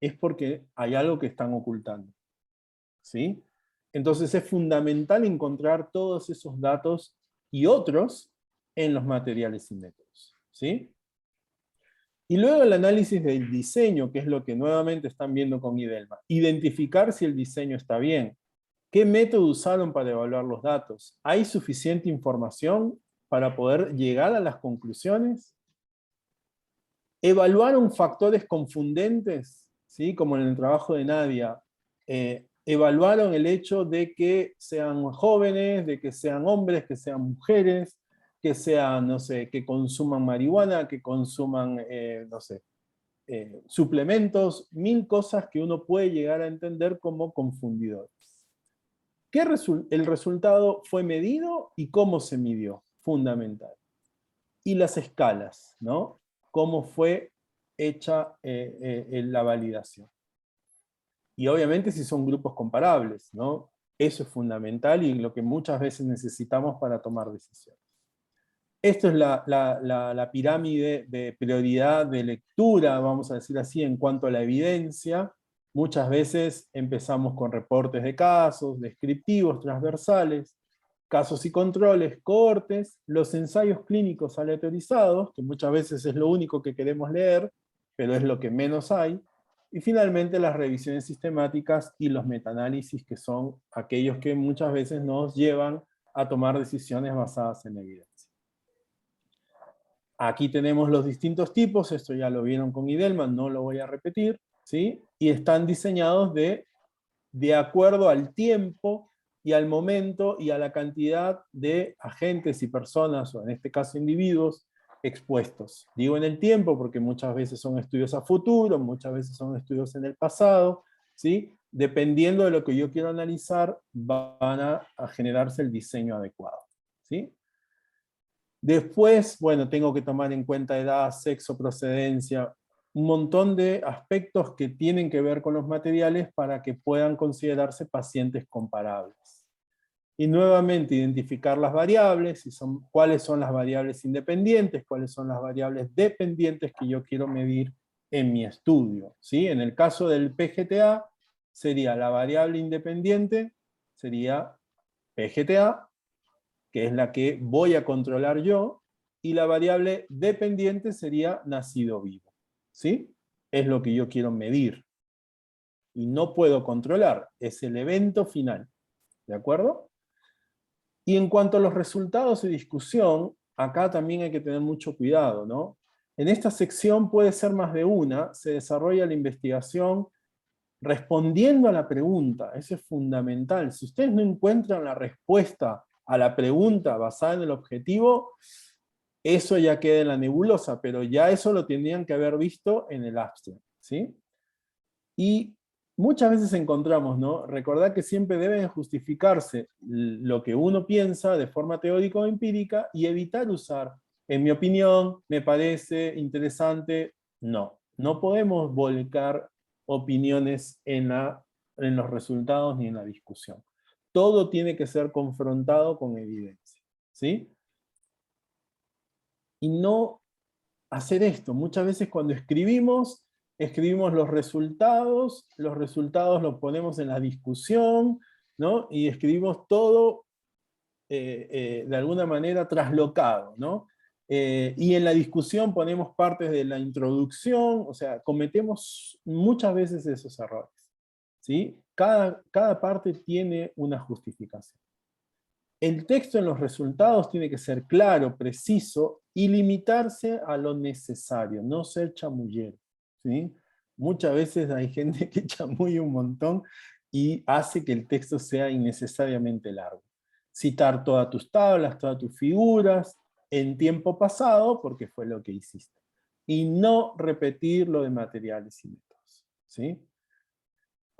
es porque hay algo que están ocultando. ¿Sí? Entonces es fundamental encontrar todos esos datos y otros en los materiales y métodos. ¿Sí? Y luego el análisis del diseño, que es lo que nuevamente están viendo con IDELMA. Identificar si el diseño está bien. ¿Qué método usaron para evaluar los datos? ¿Hay suficiente información para poder llegar a las conclusiones? ¿Evaluaron factores confundentes? ¿Sí? Como en el trabajo de Nadia. ¿Evaluaron el hecho de que sean jóvenes, de que sean hombres, que sean mujeres, que sean, no sé, que consuman marihuana, que consuman, no sé, suplementos, mil cosas que uno puede llegar a entender como confundidores? El resultado fue medido y cómo se midió, fundamental. Y las escalas, ¿no? Cómo fue hecha la validación. Y obviamente si son grupos comparables, ¿no? Eso es fundamental y lo que muchas veces necesitamos para tomar decisiones. Esto es la pirámide de prioridad de lectura, vamos a decir así, en cuanto a la evidencia. Muchas veces empezamos con reportes de casos, descriptivos, transversales, casos y controles, cohortes, los ensayos clínicos aleatorizados, que muchas veces es lo único que queremos leer, pero es lo que menos hay, y finalmente las revisiones sistemáticas y los metaanálisis, que son aquellos que muchas veces nos llevan a tomar decisiones basadas en evidencia. Aquí tenemos los distintos tipos, esto ya lo vieron con Idelman, no lo voy a repetir, ¿sí? Y están diseñados de acuerdo al tiempo y al momento y a la cantidad de agentes y personas, o en este caso individuos, expuestos. Digo en el tiempo porque muchas veces son estudios a futuro, muchas veces son estudios en el pasado, ¿sí? Dependiendo de lo que yo quiero analizar, van a generarse el diseño adecuado, ¿sí? Después, bueno, tengo que tomar en cuenta edad, sexo, procedencia, un montón de aspectos que tienen que ver con los materiales para que puedan considerarse pacientes comparables. Y nuevamente identificar las variables, cuáles son las variables independientes, cuáles son las variables dependientes que yo quiero medir en mi estudio, ¿sí? En el caso del PGTA, sería la variable independiente, sería PGTA, que es la que voy a controlar yo, y la variable dependiente sería nacido vivo, ¿sí? Es lo que yo quiero medir. Y no puedo controlar, es el evento final, ¿de acuerdo? Y en cuanto a los resultados de discusión, acá también hay que tener mucho cuidado, ¿no? En esta sección puede ser más de una, se desarrolla la investigación respondiendo a la pregunta, eso es fundamental. Si ustedes no encuentran la respuesta a la pregunta basada en el objetivo, eso ya queda en la nebulosa, pero ya eso lo tendrían que haber visto en el abstract, ¿sí? Y muchas veces encontramos, ¿no? Recordad que siempre deben justificarse lo que uno piensa de forma teórica o empírica y evitar usar, en mi opinión, me parece interesante, no. No podemos volcar opiniones en los resultados ni en la discusión. Todo tiene que ser confrontado con evidencia, ¿sí? Y no hacer esto. Muchas veces cuando escribimos los resultados los ponemos en la discusión, ¿no? Y escribimos todo de alguna manera traslocado, ¿no? Y en la discusión ponemos partes de la introducción, o sea, cometemos muchas veces esos errores, ¿sí? Cada parte tiene una justificación. El texto en los resultados tiene que ser claro, preciso, y limitarse a lo necesario, no ser chamullero, ¿sí? Muchas veces hay gente que chamulla un montón y hace que el texto sea innecesariamente largo. Citar todas tus tablas, todas tus figuras, en tiempo pasado, porque fue lo que hiciste. Y no repetir lo de materiales y métodos, ¿sí?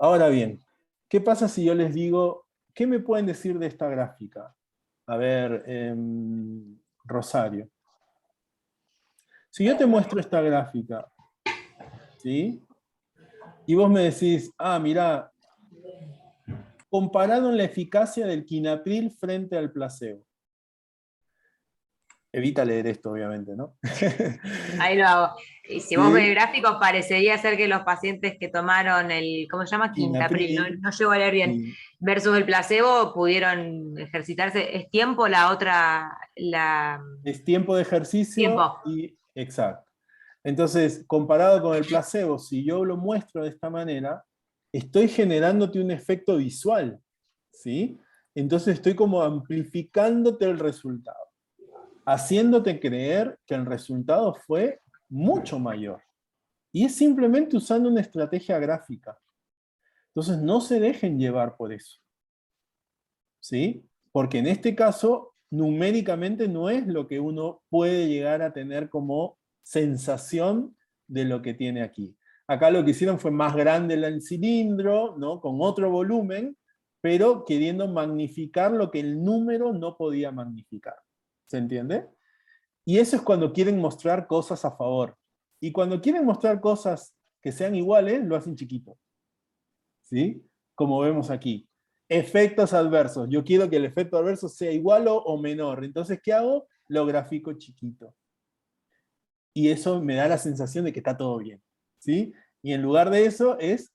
Ahora bien, ¿qué pasa si yo les digo, qué me pueden decir de esta gráfica? A ver, Rosario. Si yo te muestro esta gráfica, ¿sí? Y vos me decís, mira, comparado en la eficacia del quinapril frente al placebo. Evita leer esto, obviamente, ¿no?
Ahí lo hago. Y si vos ves el gráfico, parecería ser que los pacientes que tomaron el, ¿cómo se llama? Quinapril, no llego a leer bien, sí, versus el placebo, pudieron ejercitarse. ¿Es tiempo la otra?
Es tiempo de ejercicio.
Tiempo.
Exacto. Entonces, comparado con el placebo, si yo lo muestro de esta manera, estoy generándote un efecto visual, ¿sí? Entonces estoy como amplificándote el resultado, haciéndote creer que el resultado fue mucho mayor. Y es simplemente usando una estrategia gráfica. Entonces no se dejen llevar por eso, ¿sí? Porque en este caso, numéricamente no es lo que uno puede llegar a tener como sensación de lo que tiene aquí. Acá lo que hicieron fue más grande el cilindro, ¿no? Con otro volumen, pero queriendo magnificar lo que el número no podía magnificar. ¿Se entiende? Y eso es cuando quieren mostrar cosas a favor. Y cuando quieren mostrar cosas que sean iguales, lo hacen chiquito. ¿Sí? Como vemos aquí. Efectos adversos. Yo quiero que el efecto adverso sea igual o menor. Entonces, ¿qué hago? lo grafico chiquito. Y eso me da la sensación de que está todo bien, ¿sí? Y en lugar de eso es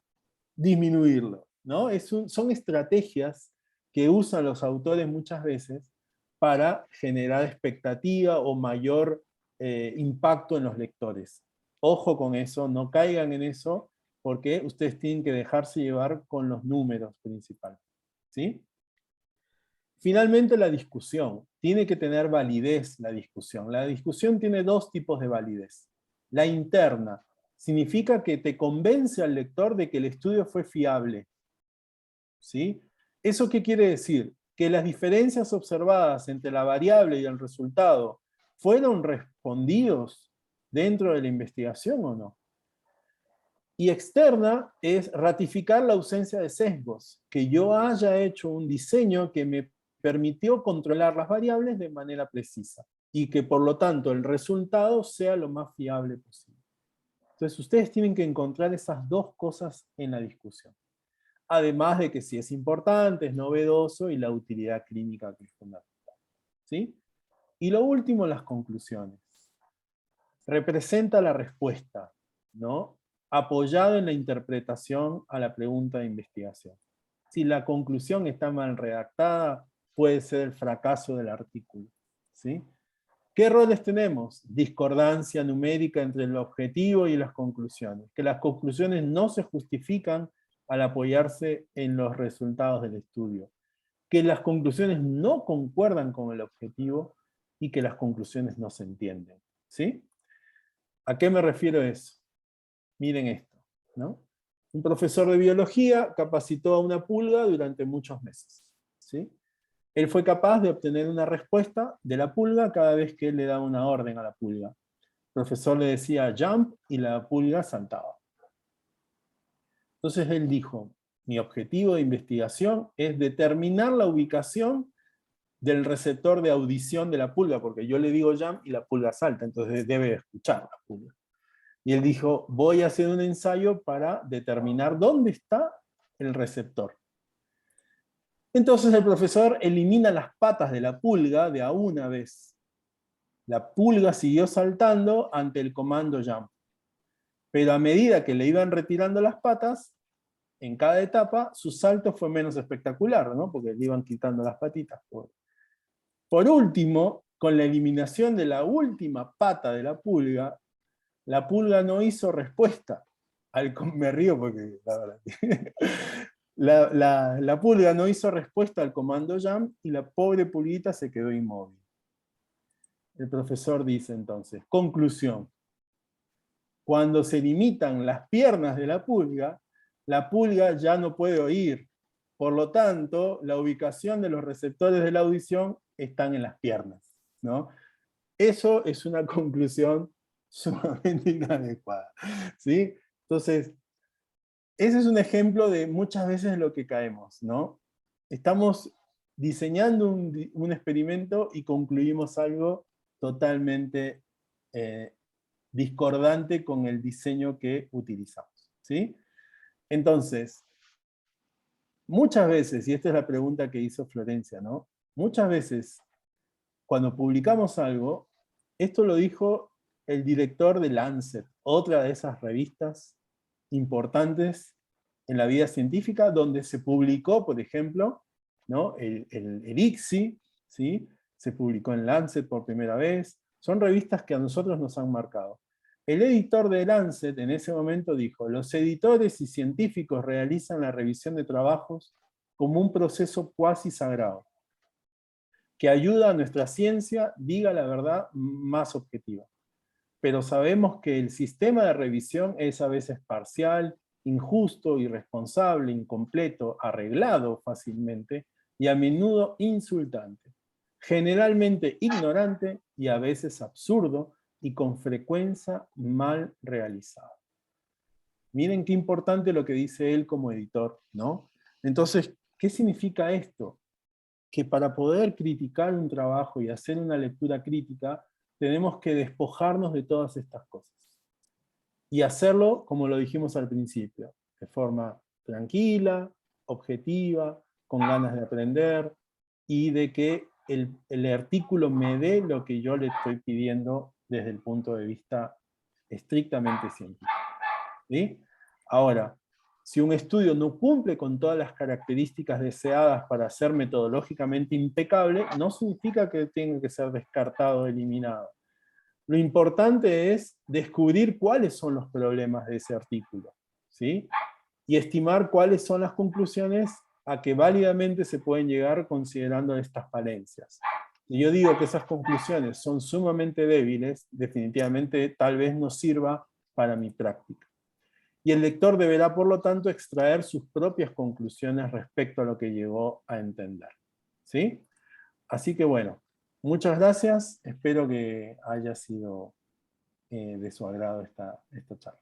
disminuirlo, ¿no? Son estrategias que usan los autores muchas veces para generar expectativa o mayor impacto en los lectores. Ojo con eso, no caigan en eso, porque ustedes tienen que dejarse llevar con los números principales, ¿sí? Finalmente, la discusión. Tiene que tener validez la discusión. La discusión tiene dos tipos de validez. La interna significa que te convence al lector de que el estudio fue fiable, ¿sí? ¿Eso qué quiere decir? Que las diferencias observadas entre la variable y el resultado fueron respondidos dentro de la investigación o no. Y externa es ratificar la ausencia de sesgos, que yo haya hecho un diseño que me permitió controlar las variables de manera precisa, y que por lo tanto el resultado sea lo más fiable posible. Entonces ustedes tienen que encontrar esas dos cosas en la discusión. Además de que si es importante, es novedoso, y la utilidad clínica que es fundamental, ¿sí? Y lo último, las conclusiones. Representa la respuesta, ¿no? Apoyado en la interpretación a la pregunta de investigación. Si la conclusión está mal redactada, puede ser el fracaso del artículo, ¿sí? ¿Qué errores tenemos? Discordancia numérica entre el objetivo y las conclusiones. Que las conclusiones no se justifican al apoyarse en los resultados del estudio. Que las conclusiones no concuerdan con el objetivo y que las conclusiones no se entienden, ¿sí? ¿A qué me refiero a eso? Miren esto, ¿no? Un profesor de biología capacitó a una pulga durante muchos meses, ¿sí? Él fue capaz de obtener una respuesta de la pulga cada vez que él le daba una orden a la pulga. El profesor le decía jump y la pulga saltaba. Entonces él dijo, mi objetivo de investigación es determinar la ubicación del receptor de audición de la pulga, porque yo le digo jump y la pulga salta, entonces debe escuchar la pulga. Y él dijo, voy a hacer un ensayo para determinar dónde está el receptor. Entonces el profesor elimina las patas de la pulga de a una vez. La pulga siguió saltando ante el comando jump. Pero a medida que le iban retirando las patas, en cada etapa, su salto fue menos espectacular, ¿no? Porque le iban quitando las patitas. Por último, con la eliminación de la última pata de la pulga no hizo respuesta. Me río porque la verdad. La pulga no hizo respuesta al comando jump y la pobre pulguita se quedó inmóvil. El profesor dice entonces, conclusión. Cuando se limitan las piernas de la pulga ya no puede oír. Por lo tanto, la ubicación de los receptores de la audición están en las piernas, ¿no? Eso es una conclusión sumamente inadecuada, ¿sí? Entonces, ese es un ejemplo de muchas veces lo que caemos, ¿no? Estamos diseñando un experimento y concluimos algo totalmente discordante con el diseño que utilizamos, ¿sí? Entonces, muchas veces, y esta es la pregunta que hizo Florencia, ¿no? Muchas veces, cuando publicamos algo, esto lo dijo el director de Lancet, otra de esas revistas importantes en la vida científica, donde se publicó, por ejemplo, ¿no? el ICSI, ¿sí? Se publicó en Lancet por primera vez. Son revistas que a nosotros nos han marcado. El editor de Lancet en ese momento dijo, los editores y científicos realizan la revisión de trabajos como un proceso cuasi sagrado, que ayuda a nuestra ciencia diga la verdad más objetiva. Pero sabemos que el sistema de revisión es a veces parcial, injusto, irresponsable, incompleto, arreglado fácilmente y a menudo insultante, generalmente ignorante y a veces absurdo y con frecuencia mal realizado. Miren qué importante lo que dice él como editor, ¿no? Entonces, ¿qué significa esto? Que para poder criticar un trabajo y hacer una lectura crítica, tenemos que despojarnos de todas estas cosas. Y hacerlo, como lo dijimos al principio, de forma tranquila, objetiva, con ganas de aprender, y de que el artículo me dé lo que yo le estoy pidiendo desde el punto de vista estrictamente científico. ¿Sí? Ahora, si un estudio no cumple con todas las características deseadas para ser metodológicamente impecable, no significa que tenga que ser descartado o eliminado. Lo importante es descubrir cuáles son los problemas de ese artículo, ¿sí? Y estimar cuáles son las conclusiones a que válidamente se pueden llegar considerando estas falencias. Si yo digo que esas conclusiones son sumamente débiles, definitivamente tal vez no sirva para mi práctica. Y el lector deberá, por lo tanto, extraer sus propias conclusiones respecto a lo que llegó a entender. ¿Sí? Así que bueno, muchas gracias. Espero que haya sido de su agrado esta charla.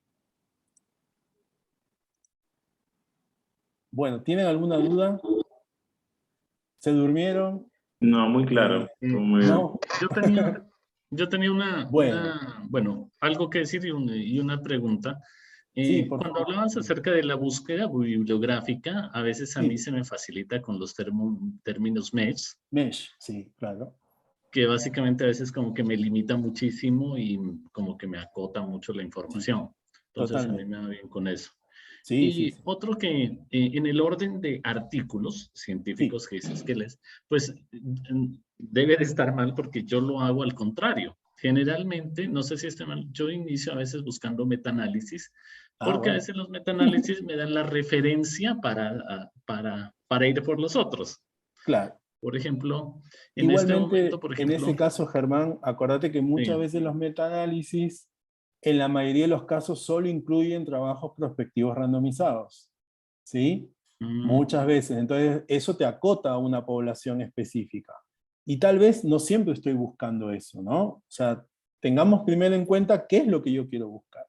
Bueno, ¿tienen alguna duda? ¿Se durmieron?
No, muy claro. Muy bien.
¿No?
Yo tenía bueno, algo que decir y una pregunta.
Sí, por
cuando
favor.
hablabas acerca de la búsqueda bibliográfica, a veces a mí se me facilita con los términos MESH.
MESH, sí, claro.
Que básicamente a veces como que me limita muchísimo y como que me acota mucho la información. Entonces
totalmente.
a mí me va bien con eso.
Sí,
y
sí.
otro que en el orden de artículos científicos que dices que lees, pues debe de estar mal porque yo lo hago al contrario. Generalmente, no sé si esté mal, yo inicio a veces buscando metaanálisis, porque a veces los metaanálisis me dan la referencia para ir por los otros.
Claro.
Por ejemplo, en
Igualmente,
este momento, por ejemplo,
en ese caso, Germán, acordate que muchas veces los metaanálisis, en la mayoría de los casos, solo incluyen trabajos prospectivos randomizados. ¿Sí? Muchas veces. Entonces, eso te acota a una población específica. Y tal vez no siempre estoy buscando eso, ¿no? O sea, tengamos primero en cuenta qué es lo que yo quiero buscar.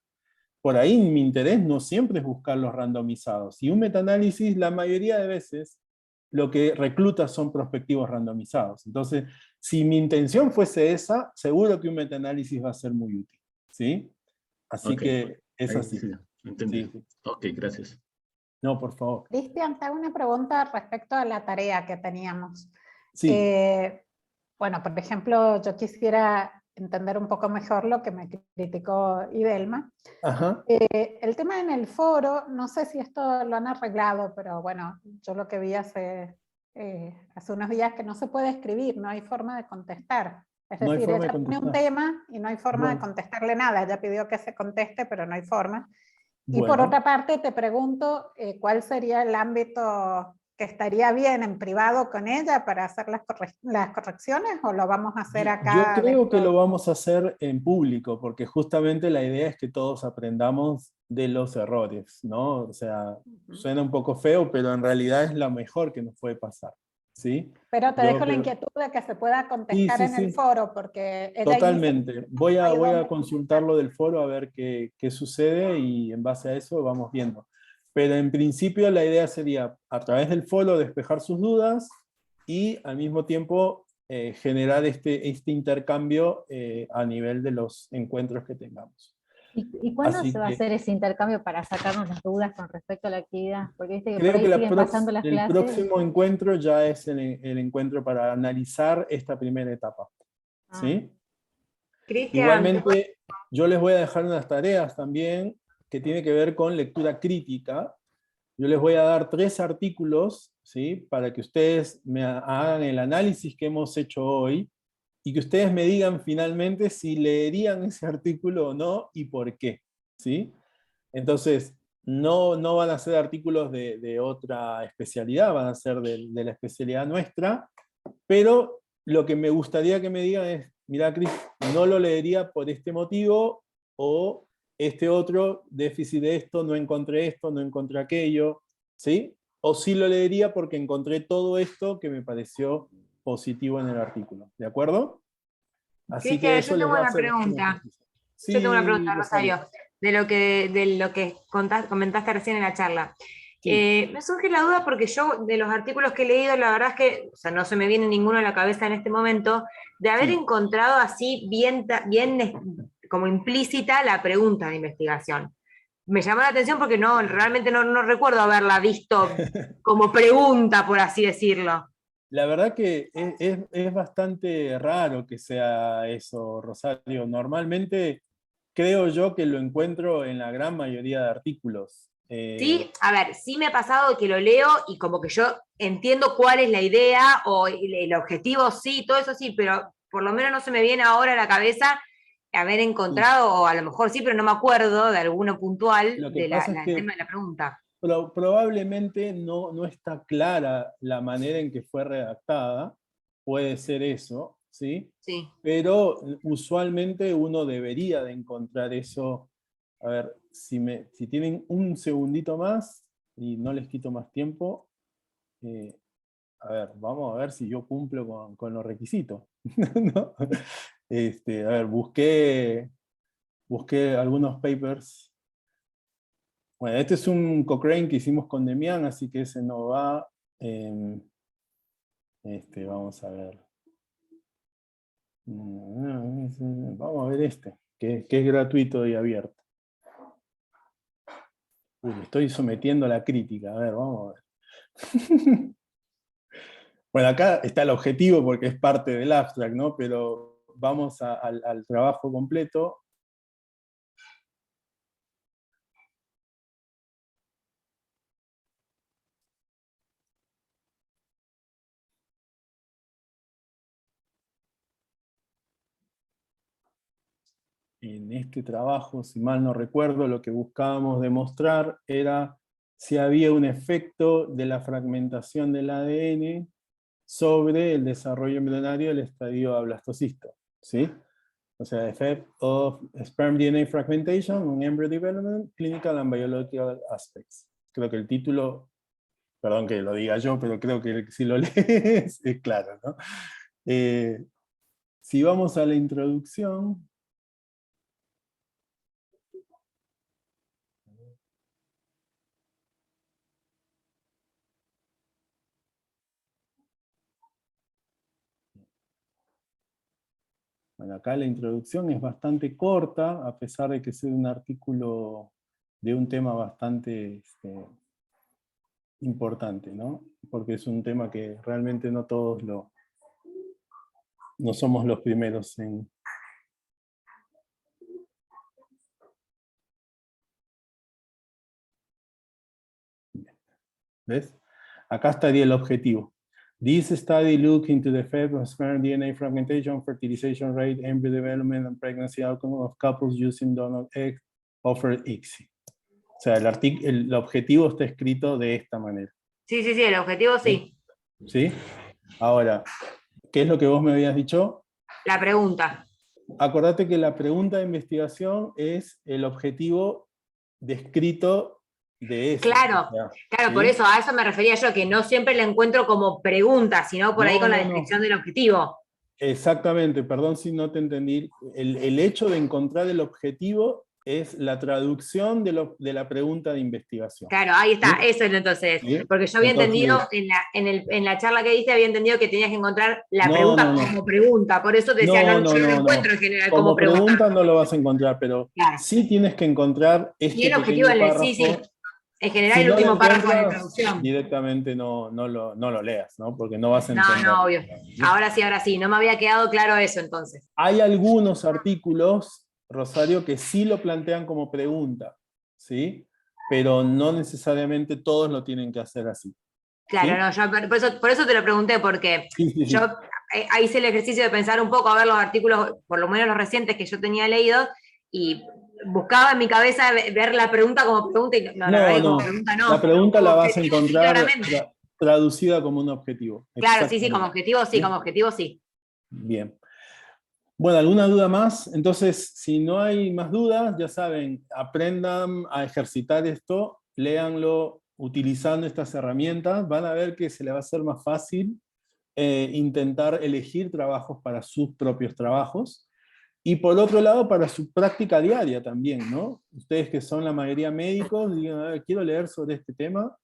Por ahí mi interés no siempre es buscar los randomizados. Y un metaanálisis, la mayoría de veces, lo que recluta son prospectivos randomizados. Entonces, si mi intención fuese esa, seguro que un metaanálisis va a ser muy útil. ¿Sí? Así que es así.
Sí, entendí. Sí. Ok, gracias.
No, por favor.
Cristian, te hago una pregunta respecto a la tarea que teníamos.
Sí.
Bueno, por ejemplo, yo quisiera entender un poco mejor lo que me criticó Idelma.
Ajá.
El tema en el foro, no sé si esto lo han arreglado, pero bueno, yo lo que vi hace unos días que no se puede escribir, no hay forma de contestar. Es decir, ella pone un tema y no hay forma de contestarle nada. Ella pidió que se conteste, pero no hay forma. Y por otra parte, te pregunto, ¿cuál sería el ámbito que estaría bien en privado con ella para hacer las correcciones, o lo vamos a hacer acá?
Yo creo que lo vamos a hacer en público, porque justamente la idea es que todos aprendamos de los errores, ¿no? O sea, suena un poco feo, pero en realidad es lo mejor que nos puede pasar, ¿sí?
Pero te dejo la inquietud de que se pueda contestar en el foro, porque ella
totalmente. Voy a consultar lo del foro a ver qué sucede, y en base a eso vamos viendo. Pero en principio la idea sería, a través del foro, despejar sus dudas y al mismo tiempo generar este intercambio a nivel de los encuentros que tengamos.
¿Y cuándo se va a hacer ese intercambio para sacarnos las dudas con respecto a la actividad? Porque viste que
creo
por ahí
que
siguen pasando las clases.
El próximo encuentro ya es el encuentro para analizar esta primera etapa. ¿Sí? Igualmente, yo les voy a dejar unas tareas también que tiene que ver con lectura crítica. Yo les voy a dar 3 artículos, ¿sí? Para que ustedes me hagan el análisis que hemos hecho hoy, y que ustedes me digan finalmente si leerían ese artículo o no, y por qué. ¿Sí? Entonces, no van a ser artículos de otra especialidad, van a ser de la especialidad nuestra, pero lo que me gustaría que me digan es, mira, Cris, no lo leería por este motivo, o este otro, déficit de esto, no encontré aquello, ¿sí? O sí lo leería porque encontré todo esto que me pareció positivo en el artículo, ¿de acuerdo? Así que eso les va a hacer...
Yo tengo una pregunta, Rosario, de lo que comentaste recién en la charla. Sí. Me surge la duda porque yo, de los artículos que he leído, la verdad es que, o sea, no se me viene ninguno a la cabeza en este momento, de haber encontrado así bien como implícita la pregunta de investigación. Me llamó la atención porque realmente no recuerdo haberla visto como pregunta, por así decirlo.
La verdad que es bastante raro que sea eso, Rosario. Normalmente creo yo que lo encuentro en la gran mayoría de artículos.
Sí, a ver, sí me ha pasado que lo leo y como que yo entiendo cuál es la idea o el objetivo, sí, todo eso sí, pero por lo menos no se me viene ahora a la cabeza haber encontrado, o a lo mejor sí, pero no me acuerdo de alguno puntual
Lo que
del
pasa es que
tema de la pregunta.
probablemente no está clara la manera en que fue redactada, puede ser eso, ¿sí?
Sí.
Pero usualmente uno debería de encontrar eso. A ver, si tienen un segundito más y no les quito más tiempo, a ver, vamos a ver si yo cumplo con los requisitos. ¿No? A ver, busqué algunos papers. Bueno, este es un Cochrane que hicimos con Demián, así que ese no va. Vamos a ver. Vamos a ver este, que es gratuito y abierto. Uy, me estoy sometiendo a la crítica. A ver, vamos a ver. Bueno, acá está el objetivo porque es parte del abstract, ¿no? Pero vamos al trabajo completo. En este trabajo, si mal no recuerdo, lo que buscábamos demostrar era si había un efecto de la fragmentación del ADN sobre el desarrollo embrionario del estadio ablastocisto, ¿sí? O sea, effect of sperm DNA fragmentation on embryo development, clinical and biological aspects. Creo que el título, perdón que lo diga yo, pero creo que si lo lees es claro, ¿no? Si vamos a la introducción, bueno, acá la introducción es bastante corta, a pesar de que sea un artículo de un tema bastante importante, ¿no? Porque es un tema que realmente no todos no somos los primeros en... ¿Ves? Acá estaría el objetivo. This study looked into the effect of sperm DNA fragmentation, fertilization rate, embryo development, and pregnancy outcome of couples using donor egg offered ICSI. O sea, el objetivo está escrito de esta manera.
Sí, el objetivo sí.
¿Sí? Ahora, ¿qué es lo que vos me habías dicho?
La pregunta.
Acordate que la pregunta de investigación es el objetivo descrito de eso.
Claro,
o sea,
claro,
¿sí?
por eso, a eso me refería yo, que no siempre la encuentro como pregunta, sino por ahí con la descripción del objetivo.
Exactamente, perdón si no te entendí. El hecho de encontrar el objetivo es la traducción de la pregunta de investigación.
Claro, ahí está,
¿Sí?
eso es entonces.
¿Sí?
Porque yo había
Entonces,
entendido, en la charla que diste, había entendido que tenías que encontrar la pregunta
no.
como pregunta. Por eso te decía, yo no lo encuentro en general como pregunta.
No lo vas a encontrar, pero
claro.
Sí tienes que encontrar
y el objetivo
párrafo.
Sí. En general,
Si
el último párrafo de la introducción.
Directamente no lo leas, ¿no? Porque no vas a entender.
No, obvio. Ahora sí. No me había quedado claro eso entonces.
Hay algunos artículos, Rosario, que sí lo plantean como pregunta, ¿sí? Pero no necesariamente todos lo tienen que hacer así.
Claro,
¿sí?
no, yo por eso te lo pregunté, porque yo hice el ejercicio de pensar un poco, a ver los artículos, por lo menos los recientes que yo tenía leído, y buscaba en mi cabeza ver la pregunta como pregunta, y la verdad que como pregunta no.
La pregunta la vas a
sí,
encontrar traducida como un objetivo.
Claro, sí, como objetivo sí.
Bien. Bueno, ¿alguna duda más? Entonces, si no hay más dudas, ya saben, aprendan a ejercitar esto, léanlo utilizando estas herramientas, van a ver que se les va a hacer más fácil intentar elegir trabajos para sus propios trabajos, y por otro lado, para su práctica diaria también, ¿no? Ustedes que son la mayoría médicos, digan, a ver, quiero leer sobre este tema,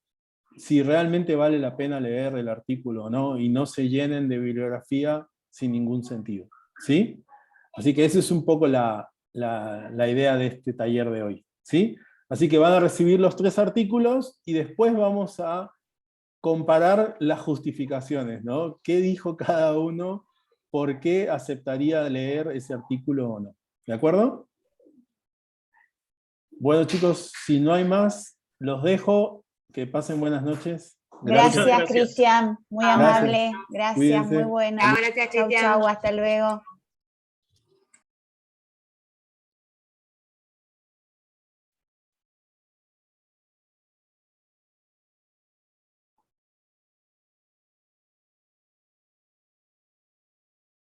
si realmente vale la pena leer el artículo o no, y no se llenen de bibliografía sin ningún sentido, ¿sí? Así que esa es un poco la idea de este taller de hoy, ¿sí? Así que van a recibir los 3 artículos y después vamos a comparar las justificaciones, ¿no? ¿Qué dijo cada uno? ¿Por qué aceptaría leer ese artículo o no? ¿De acuerdo? Bueno, chicos, si no hay más, los dejo. Que pasen buenas noches.
Gracias, Cristian. Muy
Gracias.
amable. Gracias,
Cuídense.
muy buena.
Chao, gracias,
Chau,
Cristian.
chau, hasta luego.